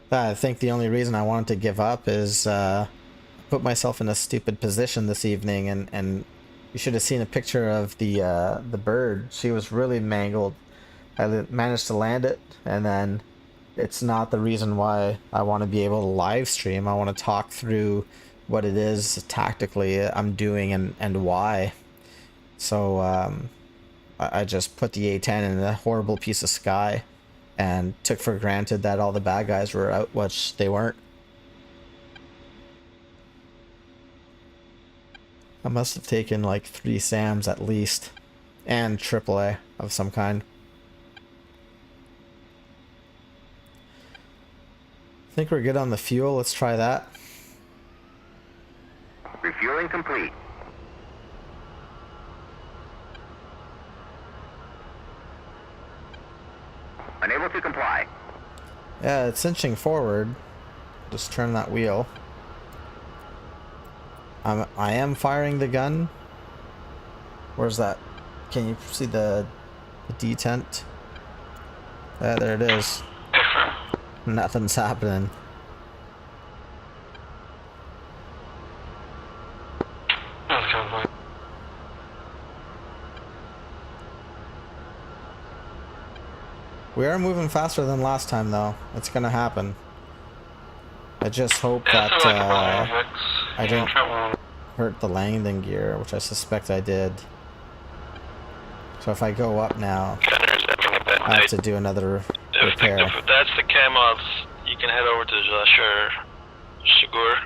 Speaker 1: I think the only reason I wanted to give up is put myself in a stupid position this evening, and you should have seen a picture of the bird. She was really mangled. I managed to land it, and then it's not the reason why I want to be able to live stream. I want to talk through what it is tactically I'm doing and why. So I just put the A10 in a horrible piece of sky and took for granted that all the bad guys were out, which they weren't. I must have taken like 3 SAMs at least, and AAA of some kind. I think we're good on the fuel. Let's try that.
Speaker 9: Refueling complete. Unable to comply.
Speaker 1: Yeah, it's inching forward. Just turn that wheel. I am firing the gun. Where's that? Can you see the detent? Yeah, there it is. Nothing's happening. We are moving faster than last time, though. It's gonna happen. I just hope that I didn't hurt the landing gear, which I suspect I did. So if I go up now,
Speaker 2: Gunner's having a bad
Speaker 1: I have
Speaker 2: night.
Speaker 1: to do another
Speaker 2: If
Speaker 1: repair.
Speaker 2: that's the Camels, you can head over to Jasher Shigur.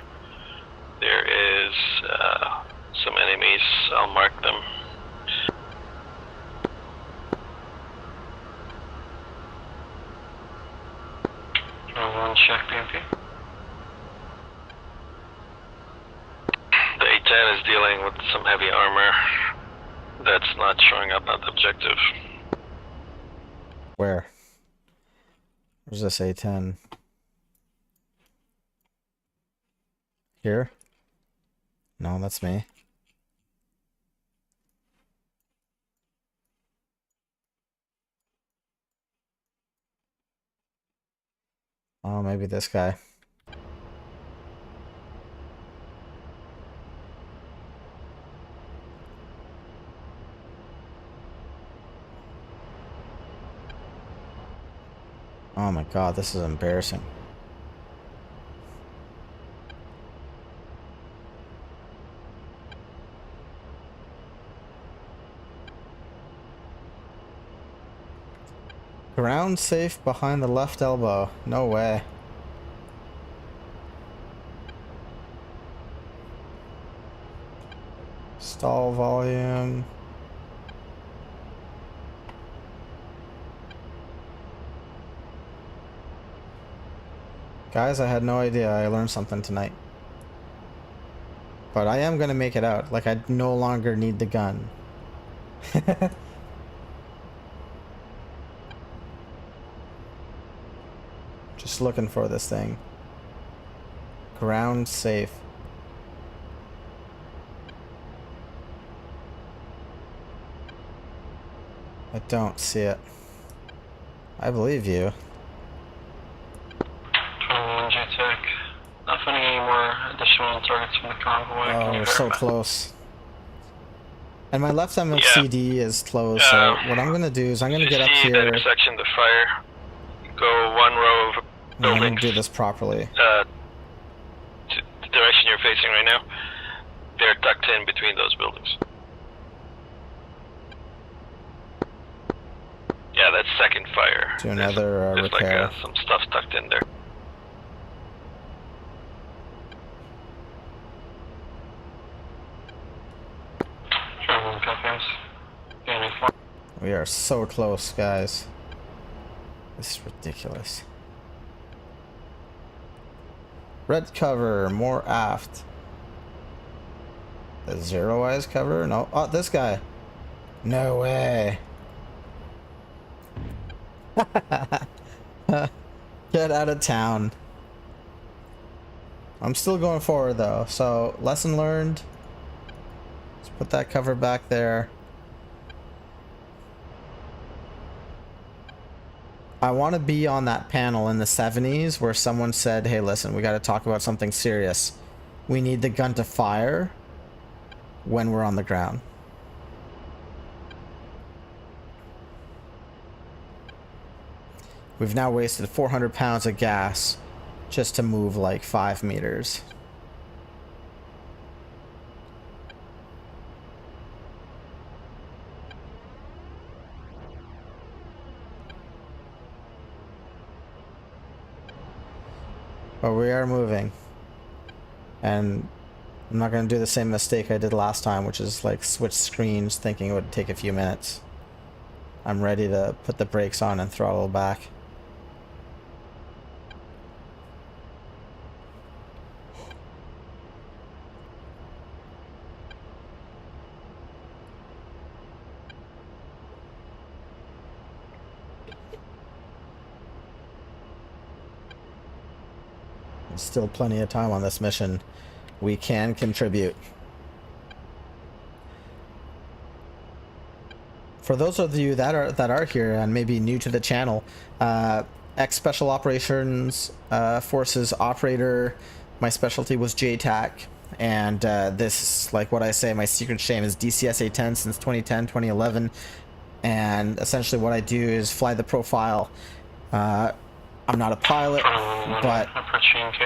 Speaker 2: There is some enemies. I'll mark them.
Speaker 7: One check BMP.
Speaker 2: The A-10 is dealing with some heavy armor that's not showing up at the objective.
Speaker 1: Where? Where's this A10? Here? No, that's me. Oh, maybe this guy. Oh my god, this is embarrassing. Ground safe behind the left elbow. No way. Stall volume. Guys, I had no idea. I learned something tonight. But I am gonna make it out. Like, I no longer need the gun. Just looking for this thing. Ground safe. I don't see it. I believe you.
Speaker 7: 21 JTAC. Not finding any more additional targets from the convoy. Can
Speaker 1: Oh,
Speaker 7: you
Speaker 1: we're so
Speaker 7: verify?
Speaker 1: close. And my left MFCD is closed, so what I'm gonna do is I'm gonna get up
Speaker 2: See that
Speaker 1: here
Speaker 2: intersection, the fire. Go one row of
Speaker 1: and I'm gonna
Speaker 2: buildings.
Speaker 1: do this properly.
Speaker 2: To the direction you're facing right now. They're tucked in between those buildings. Yeah, that's second fire.
Speaker 1: Do another
Speaker 2: There's
Speaker 1: repair.
Speaker 2: like some stuff tucked in there.
Speaker 7: Sure, copies. Getting informed.
Speaker 1: We are so close, guys. This is ridiculous. Red cover, more aft. The zero eyes cover? No. Oh, this guy. No way. Get out of town. I'm still going forward though, so lesson learned. Let's put that cover back there. I want to be on that panel in the 70s where someone said, hey, listen, we got to talk about something serious. We need the gun to fire when we're on the ground. We've now wasted 400 pounds of gas just to move like 5 meters. But we are moving. And I'm not going to do the same mistake I did last time, which is like switch screens thinking it would take a few minutes. I'm ready to put the brakes on and throttle back. There's still plenty of time on this mission. We can contribute. For those of you that are here and maybe new to the channel, ex Special Operations Forces operator, my specialty was JTAC, and this, like what I say, my secret shame is DCS A10 since 2010, 2011, and essentially what I do is fly the profile. I'm not a pilot, but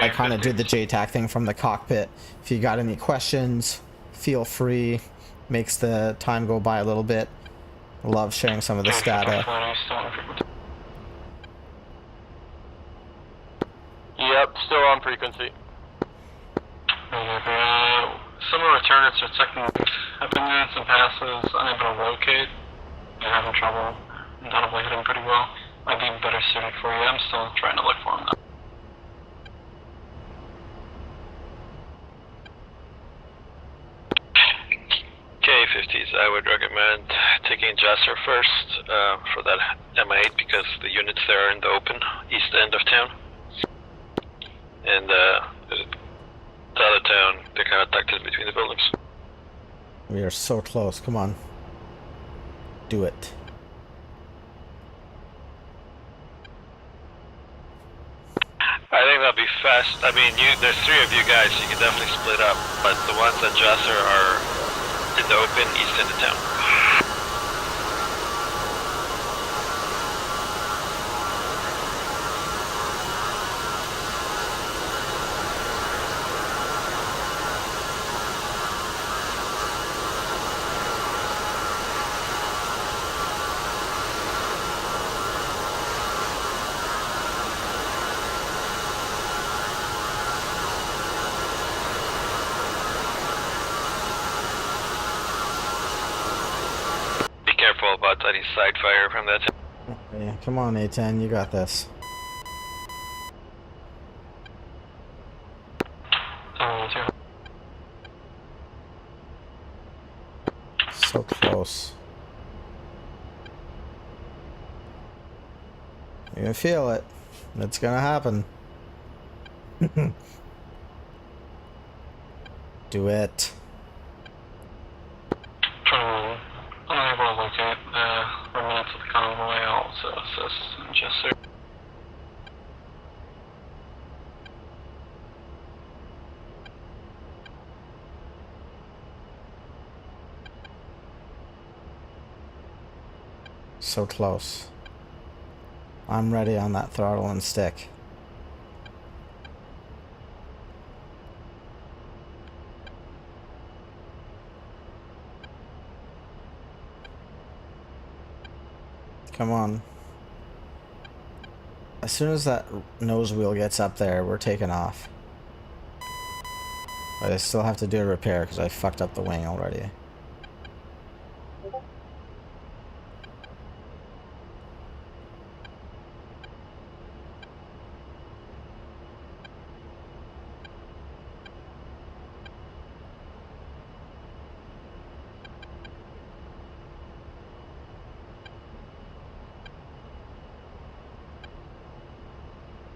Speaker 1: I kind of did the JTAC thing from the cockpit. If you got any questions, feel free. Makes the time go by a little bit. Love sharing some of this data.
Speaker 10: Yep, still on frequency.
Speaker 7: Some of our targets are checking. I've been doing some passes, unable to locate. I'm having trouble. Undoubtedly hitting pretty well. Might be better suited for you. I'm still trying to look for them though.
Speaker 2: K-50s, I would recommend taking Jasser first for that M8 because the units there are in the open east end of town. And the other town, they're kind of tucked in between the buildings.
Speaker 1: We are so close. Come on. Do it.
Speaker 2: I think that'll be fast. I mean, there's 3 of you guys, you can definitely split up, but the ones at Jasser are in the open east end of town. Careful about any side fire from that.
Speaker 1: Yeah, come on, A10, you got this. So close. You can feel it. It's gonna happen. Do it.
Speaker 7: Unable to locate the remnants of the convoy. I'll also assist Jesser.
Speaker 1: So close. I'm ready on that throttle and stick. Come on. As soon as that nose wheel gets up there, we're taking off. But I still have to do a repair because I fucked up the wing already.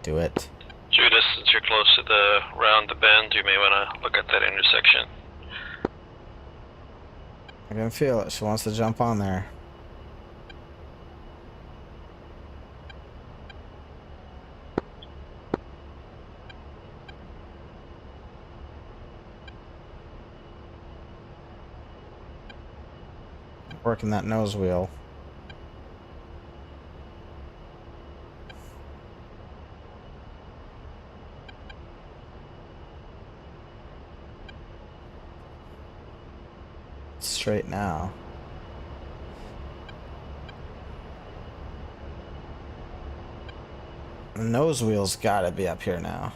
Speaker 1: Do it.
Speaker 2: Judas, since you're close to round the bend, you may want to look at that intersection.
Speaker 1: I can feel it. She wants to jump on there. Working that nose wheel. Straight now. The nose wheel's gotta be up here now.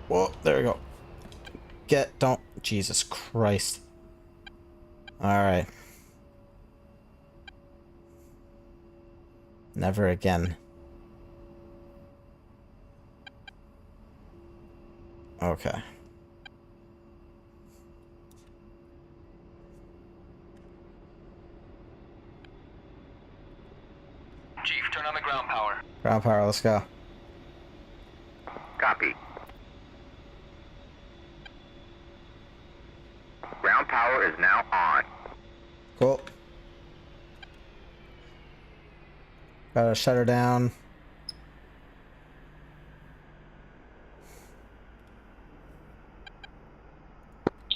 Speaker 1: Whoa, there we go. Don't, Jesus Christ. Alright. Never again. Okay.
Speaker 8: Chief, turn on the ground power.
Speaker 1: Ground power, let's go.
Speaker 9: Copy. Ground power is now on.
Speaker 1: Cool. Gotta shut her down.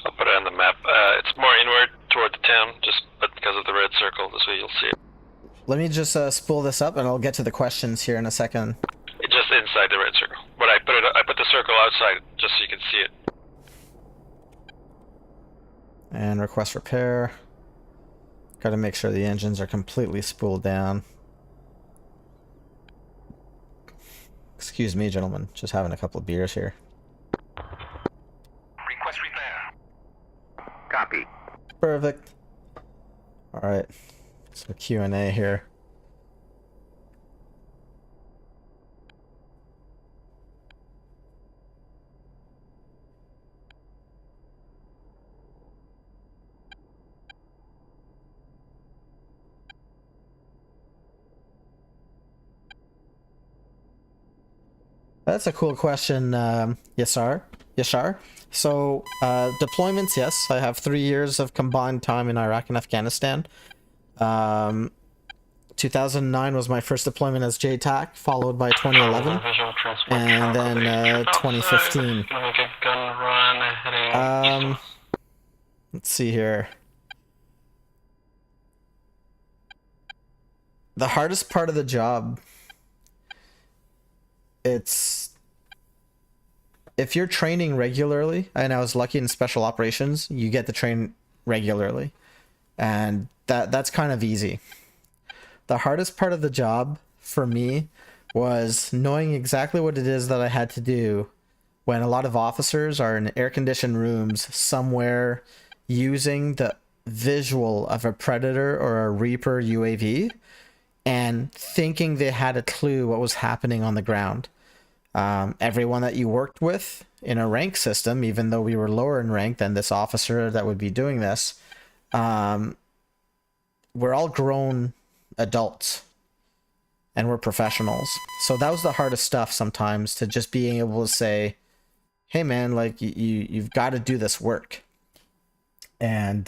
Speaker 2: I'll put it on the map. It's more inward toward the town, but because of the red circle, this way you'll see it.
Speaker 1: Let me just spool this up and I'll get to the questions here in a second.
Speaker 2: It's just inside the red circle. But I put the circle outside just so you can see it.
Speaker 1: And request repair. Got to make sure the engines are completely spooled down. Excuse me, gentlemen. Just having a couple of beers here.
Speaker 8: Request repair.
Speaker 9: Copy.
Speaker 1: Perfect. All right. So Q&A here. That's a cool question, Yashar. So, deployments, yes. I have 3 years of combined time in Iraq and Afghanistan. 2009 was my first deployment as JTAC, followed by 2011, and then 2015. Let's see here. The hardest part of the job, it's if you're training regularly, and I was lucky in special operations, you get to train regularly, and that's kind of easy. The hardest part of the job for me was knowing exactly what it is that I had to do when a lot of officers are in air-conditioned rooms somewhere using the visual of a Predator or a Reaper UAV and thinking they had a clue what was happening on the ground. Everyone that you worked with in a rank system, even though we were lower in rank than this officer that would be doing this, we're all grown adults and we're professionals. So that was the hardest stuff sometimes, to just being able to say, hey man, like you've got to do this work. And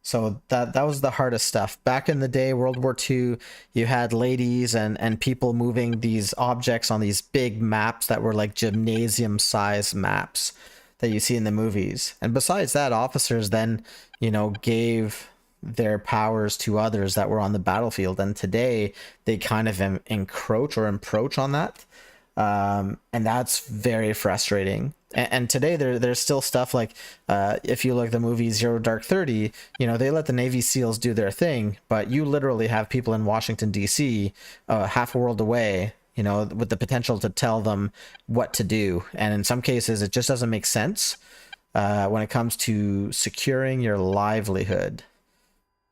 Speaker 1: so that was the hardest stuff. Back in the day, World War II, you had ladies and people moving these objects on these big maps that were like gymnasium-sized maps that you see in the movies. And besides that, officers then, gave their powers to others that were on the battlefield. And today, they kind of encroach on that. And that's very frustrating. And today there's still stuff like, if you look at the movie Zero Dark 30, they let the Navy SEALs do their thing, but you literally have people in Washington, D.C., half a world away, with the potential to tell them what to do. And in some cases, it just doesn't make sense when it comes to securing your livelihood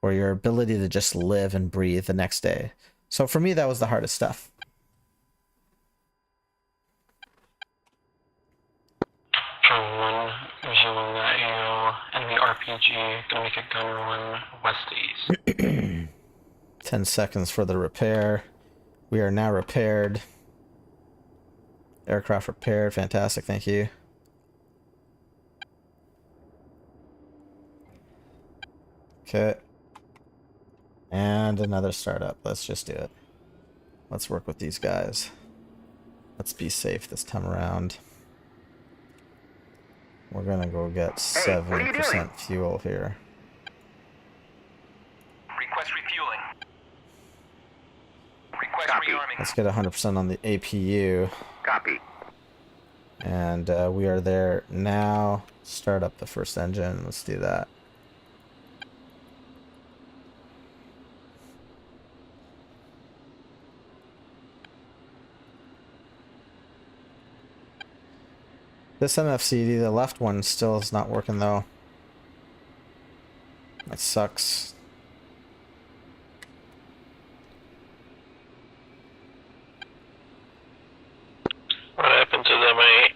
Speaker 1: or your ability to just live and breathe the next day. So for me, that was the hardest stuff.
Speaker 7: One visual that you enemy RPG, gonna make a gunner one west to east.
Speaker 1: 10 seconds for the repair. We are now repaired. Aircraft repaired. Fantastic, thank you. Okay. And another startup. Let's just do it. Let's work with these guys. Let's be safe this time around. We're gonna go get 7% fuel here.
Speaker 8: Request refueling. Request rearming.
Speaker 1: Let's get 100% on the APU.
Speaker 9: Copy.
Speaker 1: And we are there now. Start up the first engine. Let's do that. This MFCD, the left one, still is not working though. That sucks.
Speaker 2: What happened to the M8?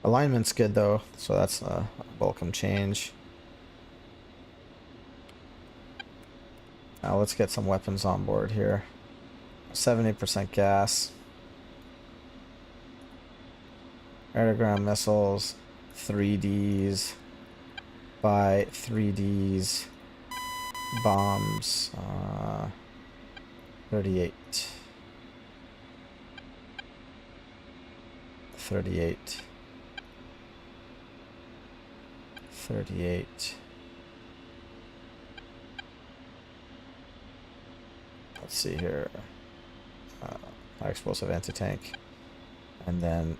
Speaker 1: Alignment's good though, so that's a welcome change. Now let's get some weapons on board here. 70% gas. Air-to-ground missiles. 3Ds. By 3Ds. Bombs. 38. 38. 38. let's see here. High explosive anti-tank. And then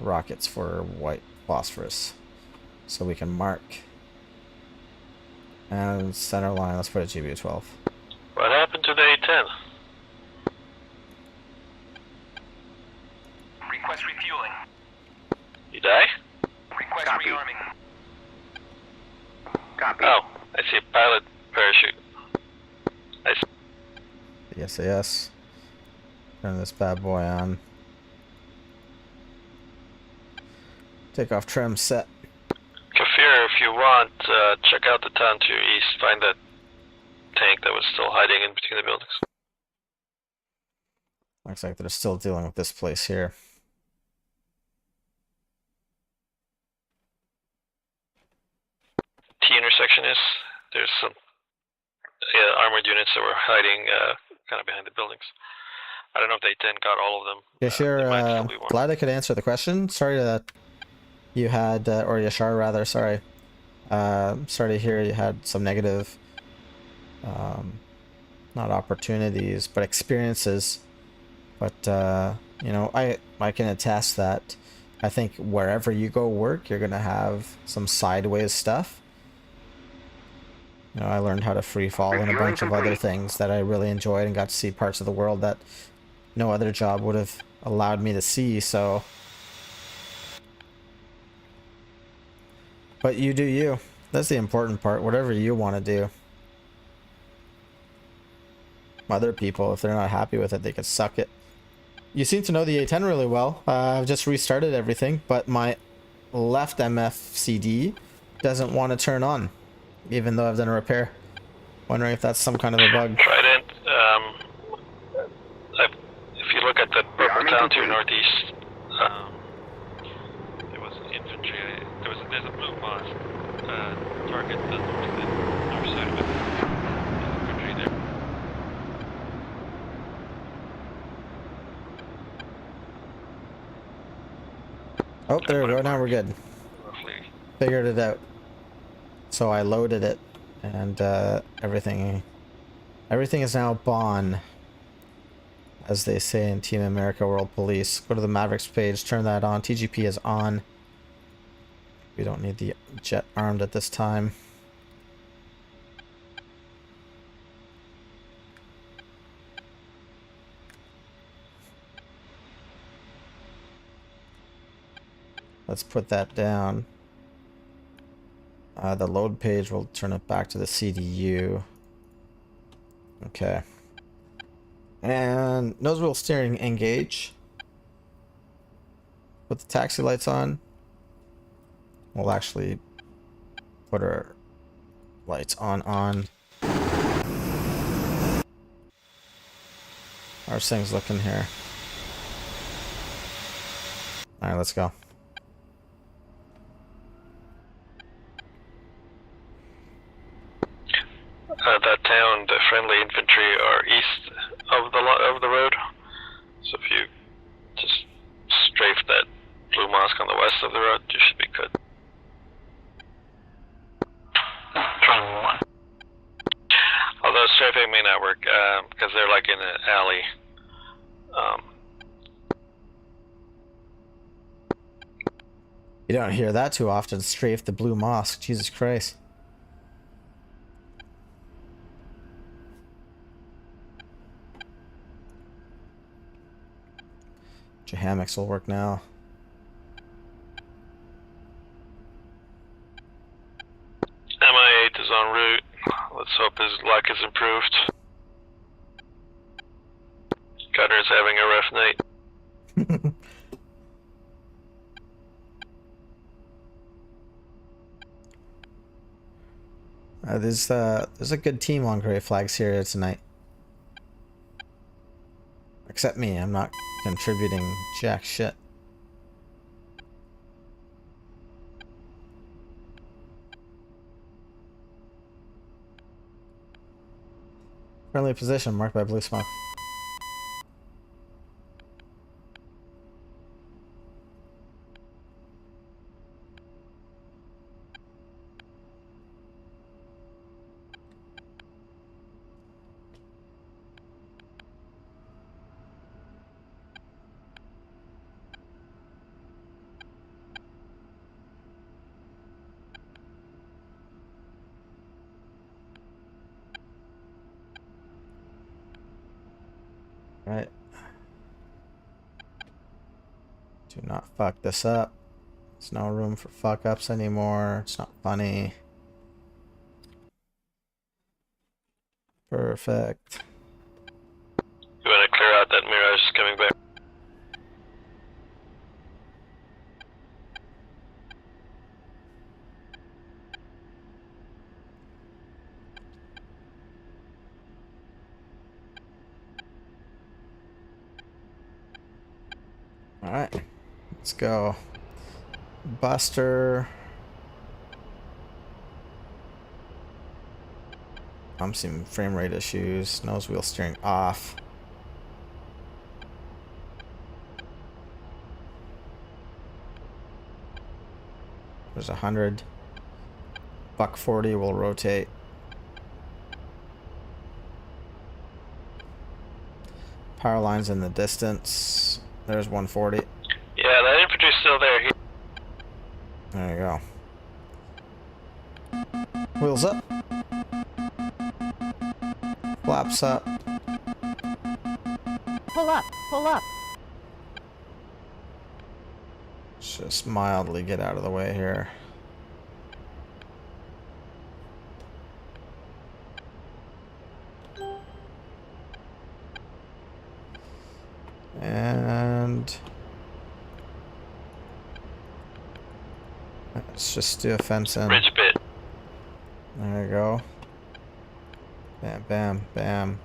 Speaker 1: rockets for white phosphorus. So we can mark. And center line, let's put a GBU-12.
Speaker 2: What happened to the A-10?
Speaker 8: Request refueling.
Speaker 2: You die?
Speaker 8: Request
Speaker 9: Copy.
Speaker 8: rearming.
Speaker 9: Copy.
Speaker 2: Oh, I see a pilot parachute. I see.
Speaker 1: The SAS. Turn this bad boy on. Take off trim set.
Speaker 2: Kafir, if you want, check out the town to your east. Find that tank that was still hiding in between the buildings.
Speaker 1: Looks like they're still dealing with this place here.
Speaker 2: T intersection is, there's some armored units that were hiding kind of behind the buildings. I don't know if they then got all of them.
Speaker 1: Yashir,
Speaker 2: there might still be one.
Speaker 1: glad I could answer the question. Sorry that you had, or Yashar rather, sorry. Sorry to hear you had some negative, not opportunities, but experiences. But, you know, I can attest that I think wherever you go work, you're going to have some sideways stuff. You know, I learned how to free fall and a bunch of other things that I really enjoyed and got to see parts of the world that no other job would have allowed me to see, so. But you do you. That's the important part. Whatever you want to do. Other people, if they're not happy with it, they could suck it. You seem to know the A10 really well. I've just restarted everything, but my left MFCD doesn't want to turn on, even though I've done a repair. Wondering if that's some kind of a bug.
Speaker 2: Trident, if you look at the purple town to your northeast, there was infantry. There's a blue mosque target the north side of it. There's infantry there.
Speaker 1: Oh, there we go. Now we're good.
Speaker 2: Roughly.
Speaker 1: Figured it out. So I loaded it, and everything is now bon, as they say in Team America World Police. Go to the Mavericks page, turn that on. TGP is on. We don't need the jet armed at this time. Let's put that down. The load page, will turn it back to the CDU. Okay. And nose wheel steering engage. Put the taxi lights on. We'll actually put our lights on. How's things looking here? Alright, let's go.
Speaker 2: That town, the friendly infantry are east of the road. So if you just strafe that blue mosque on the west of the road, you should be good.
Speaker 7: Trying one.
Speaker 2: Although strafing may not work because they're like in an alley.
Speaker 1: You don't hear that too often. Strafe the blue mosque. Jesus Christ. Your hammocks will work now.
Speaker 2: MI8 is en route. Let's hope his luck is improved. Cutter's having a rough night.
Speaker 1: There's a good team on Grey Flag Syria tonight. Except me, I'm not contributing jack shit. Friendly position marked by blue smoke. Alright. Do not fuck this up. There's no room for fuck ups anymore. It's not funny. Perfect.
Speaker 2: You want to clear out that Mirage coming back?
Speaker 1: Alright. Let's go. Buster. I'm seeing frame rate issues. Nose wheel steering off. There's 100. Buck 40 will rotate. Power lines in the distance. There's 140.
Speaker 2: Yeah, that infantry's still there.
Speaker 1: There you go. Wheels up. Flaps up.
Speaker 6: Pull up. Pull up.
Speaker 1: Let's just mildly get out of the way here. And let's just do a fence in.
Speaker 2: Ridge bit.
Speaker 1: There you go. Bam, bam, bam.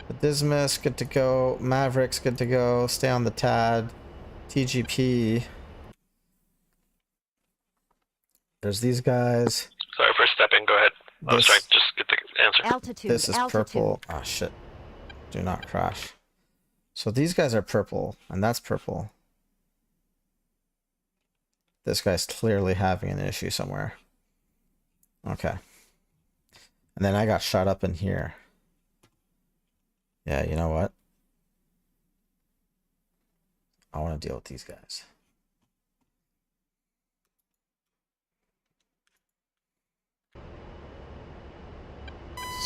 Speaker 1: The Dismas, good to go. Mavericks, good to go. Stay on the TAD. TGP. There's these guys.
Speaker 2: Sorry for stepping, go ahead. I was trying to just get the answer.
Speaker 6: Altitude.
Speaker 1: This is purple. Oh shit. Do not crash. So these guys are purple, and that's purple. This guy's clearly having an issue somewhere. Okay. And then I got shot up in here. Yeah, you know what? I want to deal with these guys.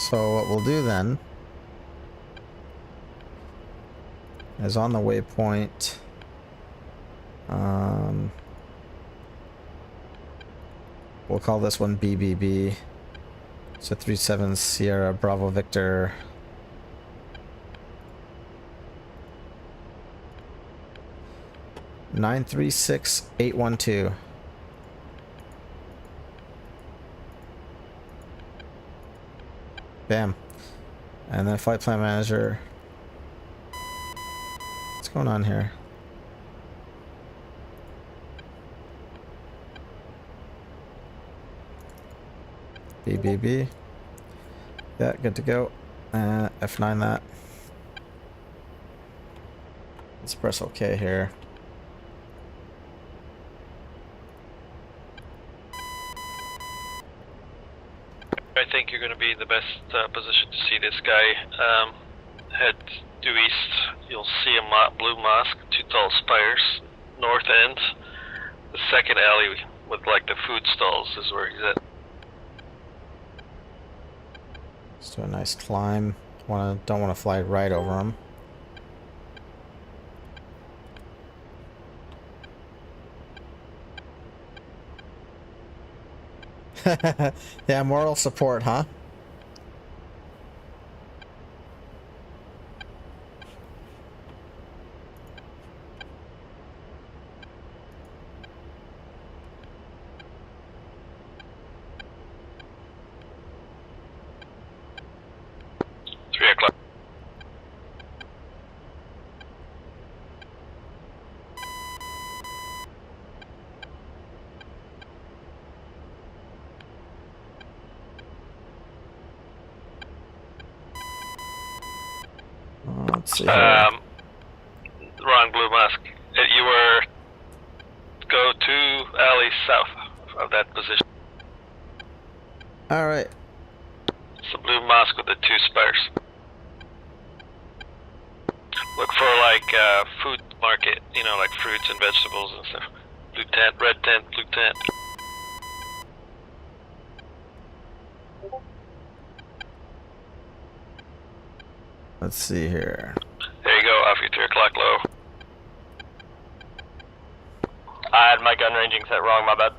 Speaker 1: So what we'll do then is on the waypoint, we'll call this one BBB. So 37 Sierra Bravo Victor. Nine 36812. Bam. And then flight plan manager. What's going on here? BBB. Yeah, good to go. F9 that. Let's press OK here.
Speaker 2: I think you're going to be in the best position to see this guy. Head due east. You'll see a blue mosque, two tall spires, north end. The second alley with like the food stalls is where he's at.
Speaker 1: Let's do a nice climb. Don't want to fly right over him. Yeah, moral support, huh? Let's see here.
Speaker 2: Wrong blue mask. You were go 2 alleys south of that position.
Speaker 1: All right.
Speaker 2: It's a blue mask with the 2 spires. Look for like food market, you know, like fruits and vegetables and stuff. Blue tent, red tent, blue tent.
Speaker 1: Let's see here.
Speaker 2: There you
Speaker 10: gun ranging set wrong, my bad.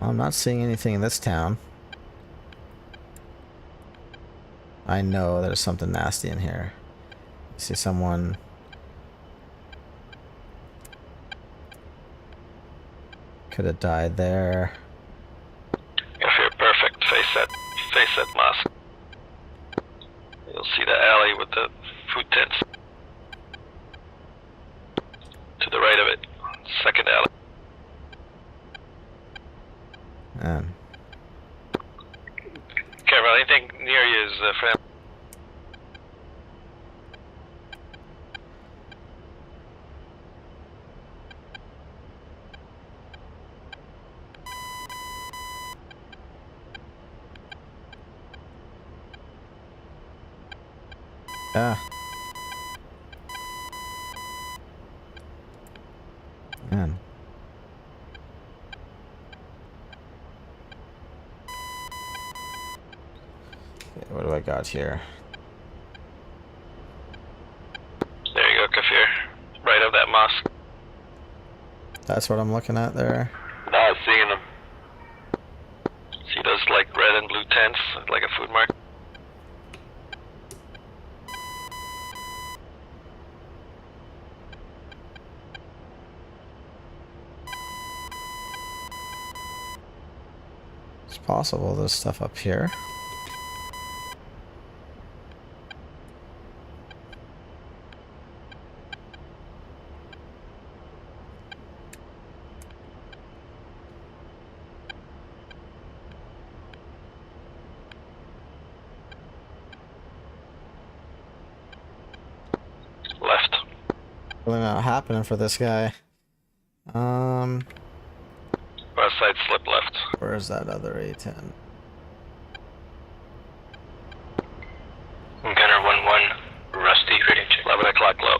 Speaker 1: I'm not seeing anything in this town. I know there's something nasty in here. I see someone. Could have died there.
Speaker 2: If you're perfect, face that mosque. You'll see the alley with the food tents. To the right of it, second alley.
Speaker 1: Man.
Speaker 2: Careful, anything near you is friendly.
Speaker 1: Yeah. Man. Okay, what do I got here?
Speaker 2: There you go, Kafir. Right of that mosque.
Speaker 1: That's what I'm looking at there.
Speaker 2: Not seeing them. See those like red and blue tents, like a food market?
Speaker 1: It's possible there's stuff up here.
Speaker 2: Left.
Speaker 1: Really not happening for this guy.
Speaker 2: West side slip left.
Speaker 1: Where's that other A10?
Speaker 3: Gunner 1-1, Rusty, rating check.
Speaker 2: 11 o'clock low.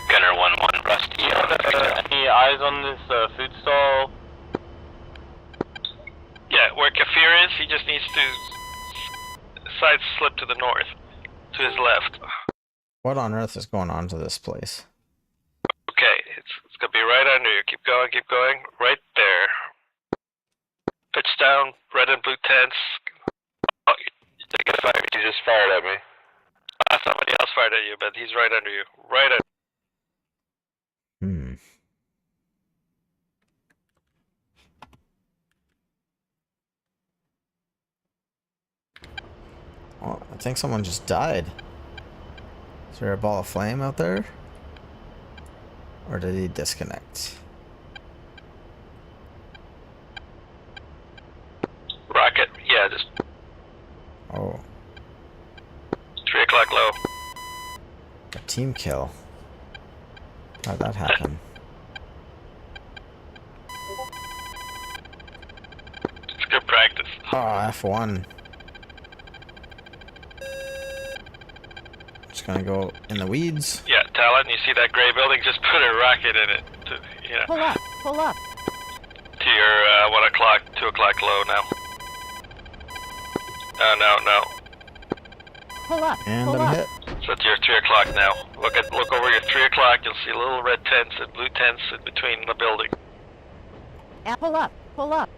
Speaker 3: Gunner 1-1, Rusty.
Speaker 10: Any eyes on this food stall?
Speaker 2: Yeah, where Kafir is, he just needs to side slip to the north, to his left.
Speaker 1: What on earth is going on to this place?
Speaker 2: Okay, it's gonna be right under you. Keep going, right there. Pitch down, red and blue tents. Oh, you taking fire. He just fired at me. Somebody else fired at you, but he's right under you. Right under.
Speaker 1: Well, I think someone just died. Is there a ball of flame out there? Or did he disconnect?
Speaker 2: Rocket, yeah, just
Speaker 1: Oh,
Speaker 2: 3 o'clock low.
Speaker 1: a team kill. How'd that happen?
Speaker 2: It's good practice.
Speaker 1: Oh, F1. Just gonna go in the weeds.
Speaker 2: Yeah, Talon, you see that gray building? Just put a rocket in it.
Speaker 6: Pull up, pull up.
Speaker 2: To your 1 o'clock, 2 o'clock low now. No.
Speaker 6: Pull up,
Speaker 1: And
Speaker 6: pull
Speaker 1: I'm
Speaker 6: up.
Speaker 1: hit.
Speaker 2: So to your 3 o'clock now. Look over your 3 o'clock. You'll see little red tents and blue tents in between the building.
Speaker 6: Pull up, pull up.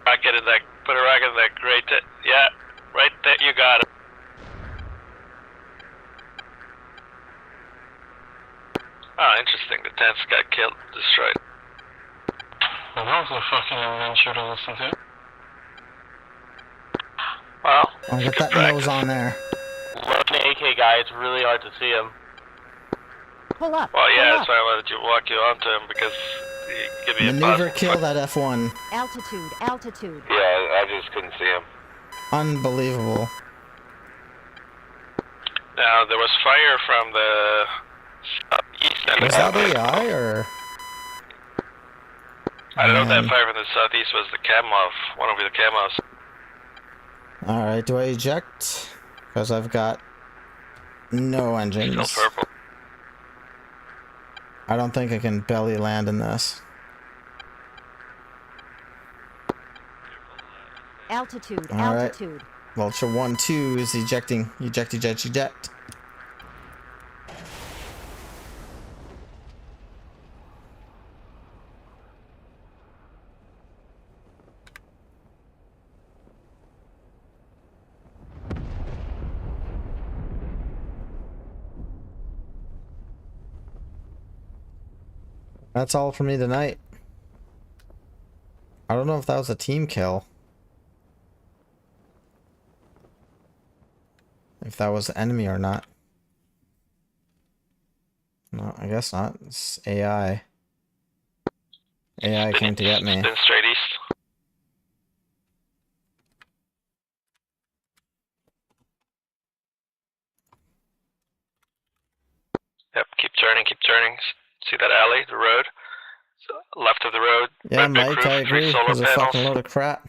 Speaker 2: Rocket in that. Put a rocket in that gray tent. Yeah, right there. You got it. Oh, interesting. The tents got killed, destroyed.
Speaker 7: Well, that was a fucking adventure to listen to.
Speaker 2: Well,
Speaker 1: I'll
Speaker 2: it's
Speaker 1: get
Speaker 2: good
Speaker 1: that
Speaker 2: practice.
Speaker 1: nose on there.
Speaker 10: Looking at AK guy, it's really hard to see him.
Speaker 6: Pull up,
Speaker 2: Well, yeah,
Speaker 6: pull
Speaker 2: that's
Speaker 6: up.
Speaker 2: why I wanted to walk you onto him because he give me a
Speaker 1: Maneuver
Speaker 2: possible
Speaker 1: kill that F1.
Speaker 6: Altitude, altitude.
Speaker 2: Yeah, I just couldn't see him.
Speaker 1: Unbelievable.
Speaker 2: Now there was fire from the east end.
Speaker 1: Was that AI or?
Speaker 2: I don't know if that
Speaker 1: And-
Speaker 2: fire from the southeast was the cam off, one of the camos.
Speaker 1: Alright, do I eject? Because I've got no engines.
Speaker 2: Still purple.
Speaker 1: I don't think I can belly land in this.
Speaker 6: Altitude,
Speaker 1: All right.
Speaker 6: altitude.
Speaker 1: Vulture 1-2 is ejecting. Eject, eject, eject. That's all for me tonight. I don't know if that was a team kill. If that was enemy or not. No, I guess not. It's AI. AI came to get me.
Speaker 2: Spin straight east. Yep, keep turning, keep turning. See that alley, the road? So, left of the road.
Speaker 1: Yeah,
Speaker 2: red brick
Speaker 1: Mike,
Speaker 2: roof,
Speaker 1: I
Speaker 2: 3
Speaker 1: agree.
Speaker 2: solar
Speaker 1: It was a
Speaker 2: panels.
Speaker 1: fucking load of crap.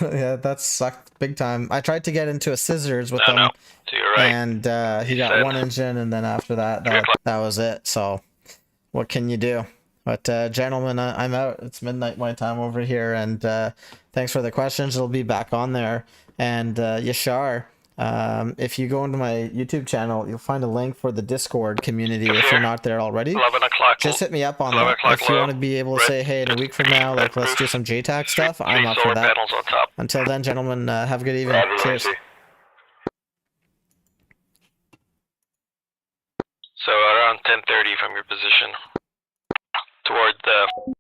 Speaker 1: Yeah, that sucked big time. I tried to get into a scissors with
Speaker 2: No,
Speaker 1: them,
Speaker 2: no, to your right.
Speaker 1: and he got
Speaker 2: said.
Speaker 1: one engine, and then after that, that was it. So, what can you do? But gentlemen, I'm out. It's midnight my time over here, and thanks for the questions. It'll be back on there. And Yashar, if you go into my YouTube channel, you'll find a link for the Discord community if you're not there already.
Speaker 2: 11 o'clock.
Speaker 1: Just hit me up on
Speaker 2: 11
Speaker 1: that.
Speaker 2: o'clock
Speaker 1: If you
Speaker 2: low.
Speaker 1: want to be able to
Speaker 2: Red-
Speaker 1: say, hey, in a week from now, like, let's do some JTAC stuff, I'm up for
Speaker 2: solar
Speaker 1: that.
Speaker 2: panels on top.
Speaker 1: Until then, gentlemen, have a good evening.
Speaker 2: Roger,
Speaker 1: Cheers.
Speaker 2: Roger. So around 10:30 from your position, toward the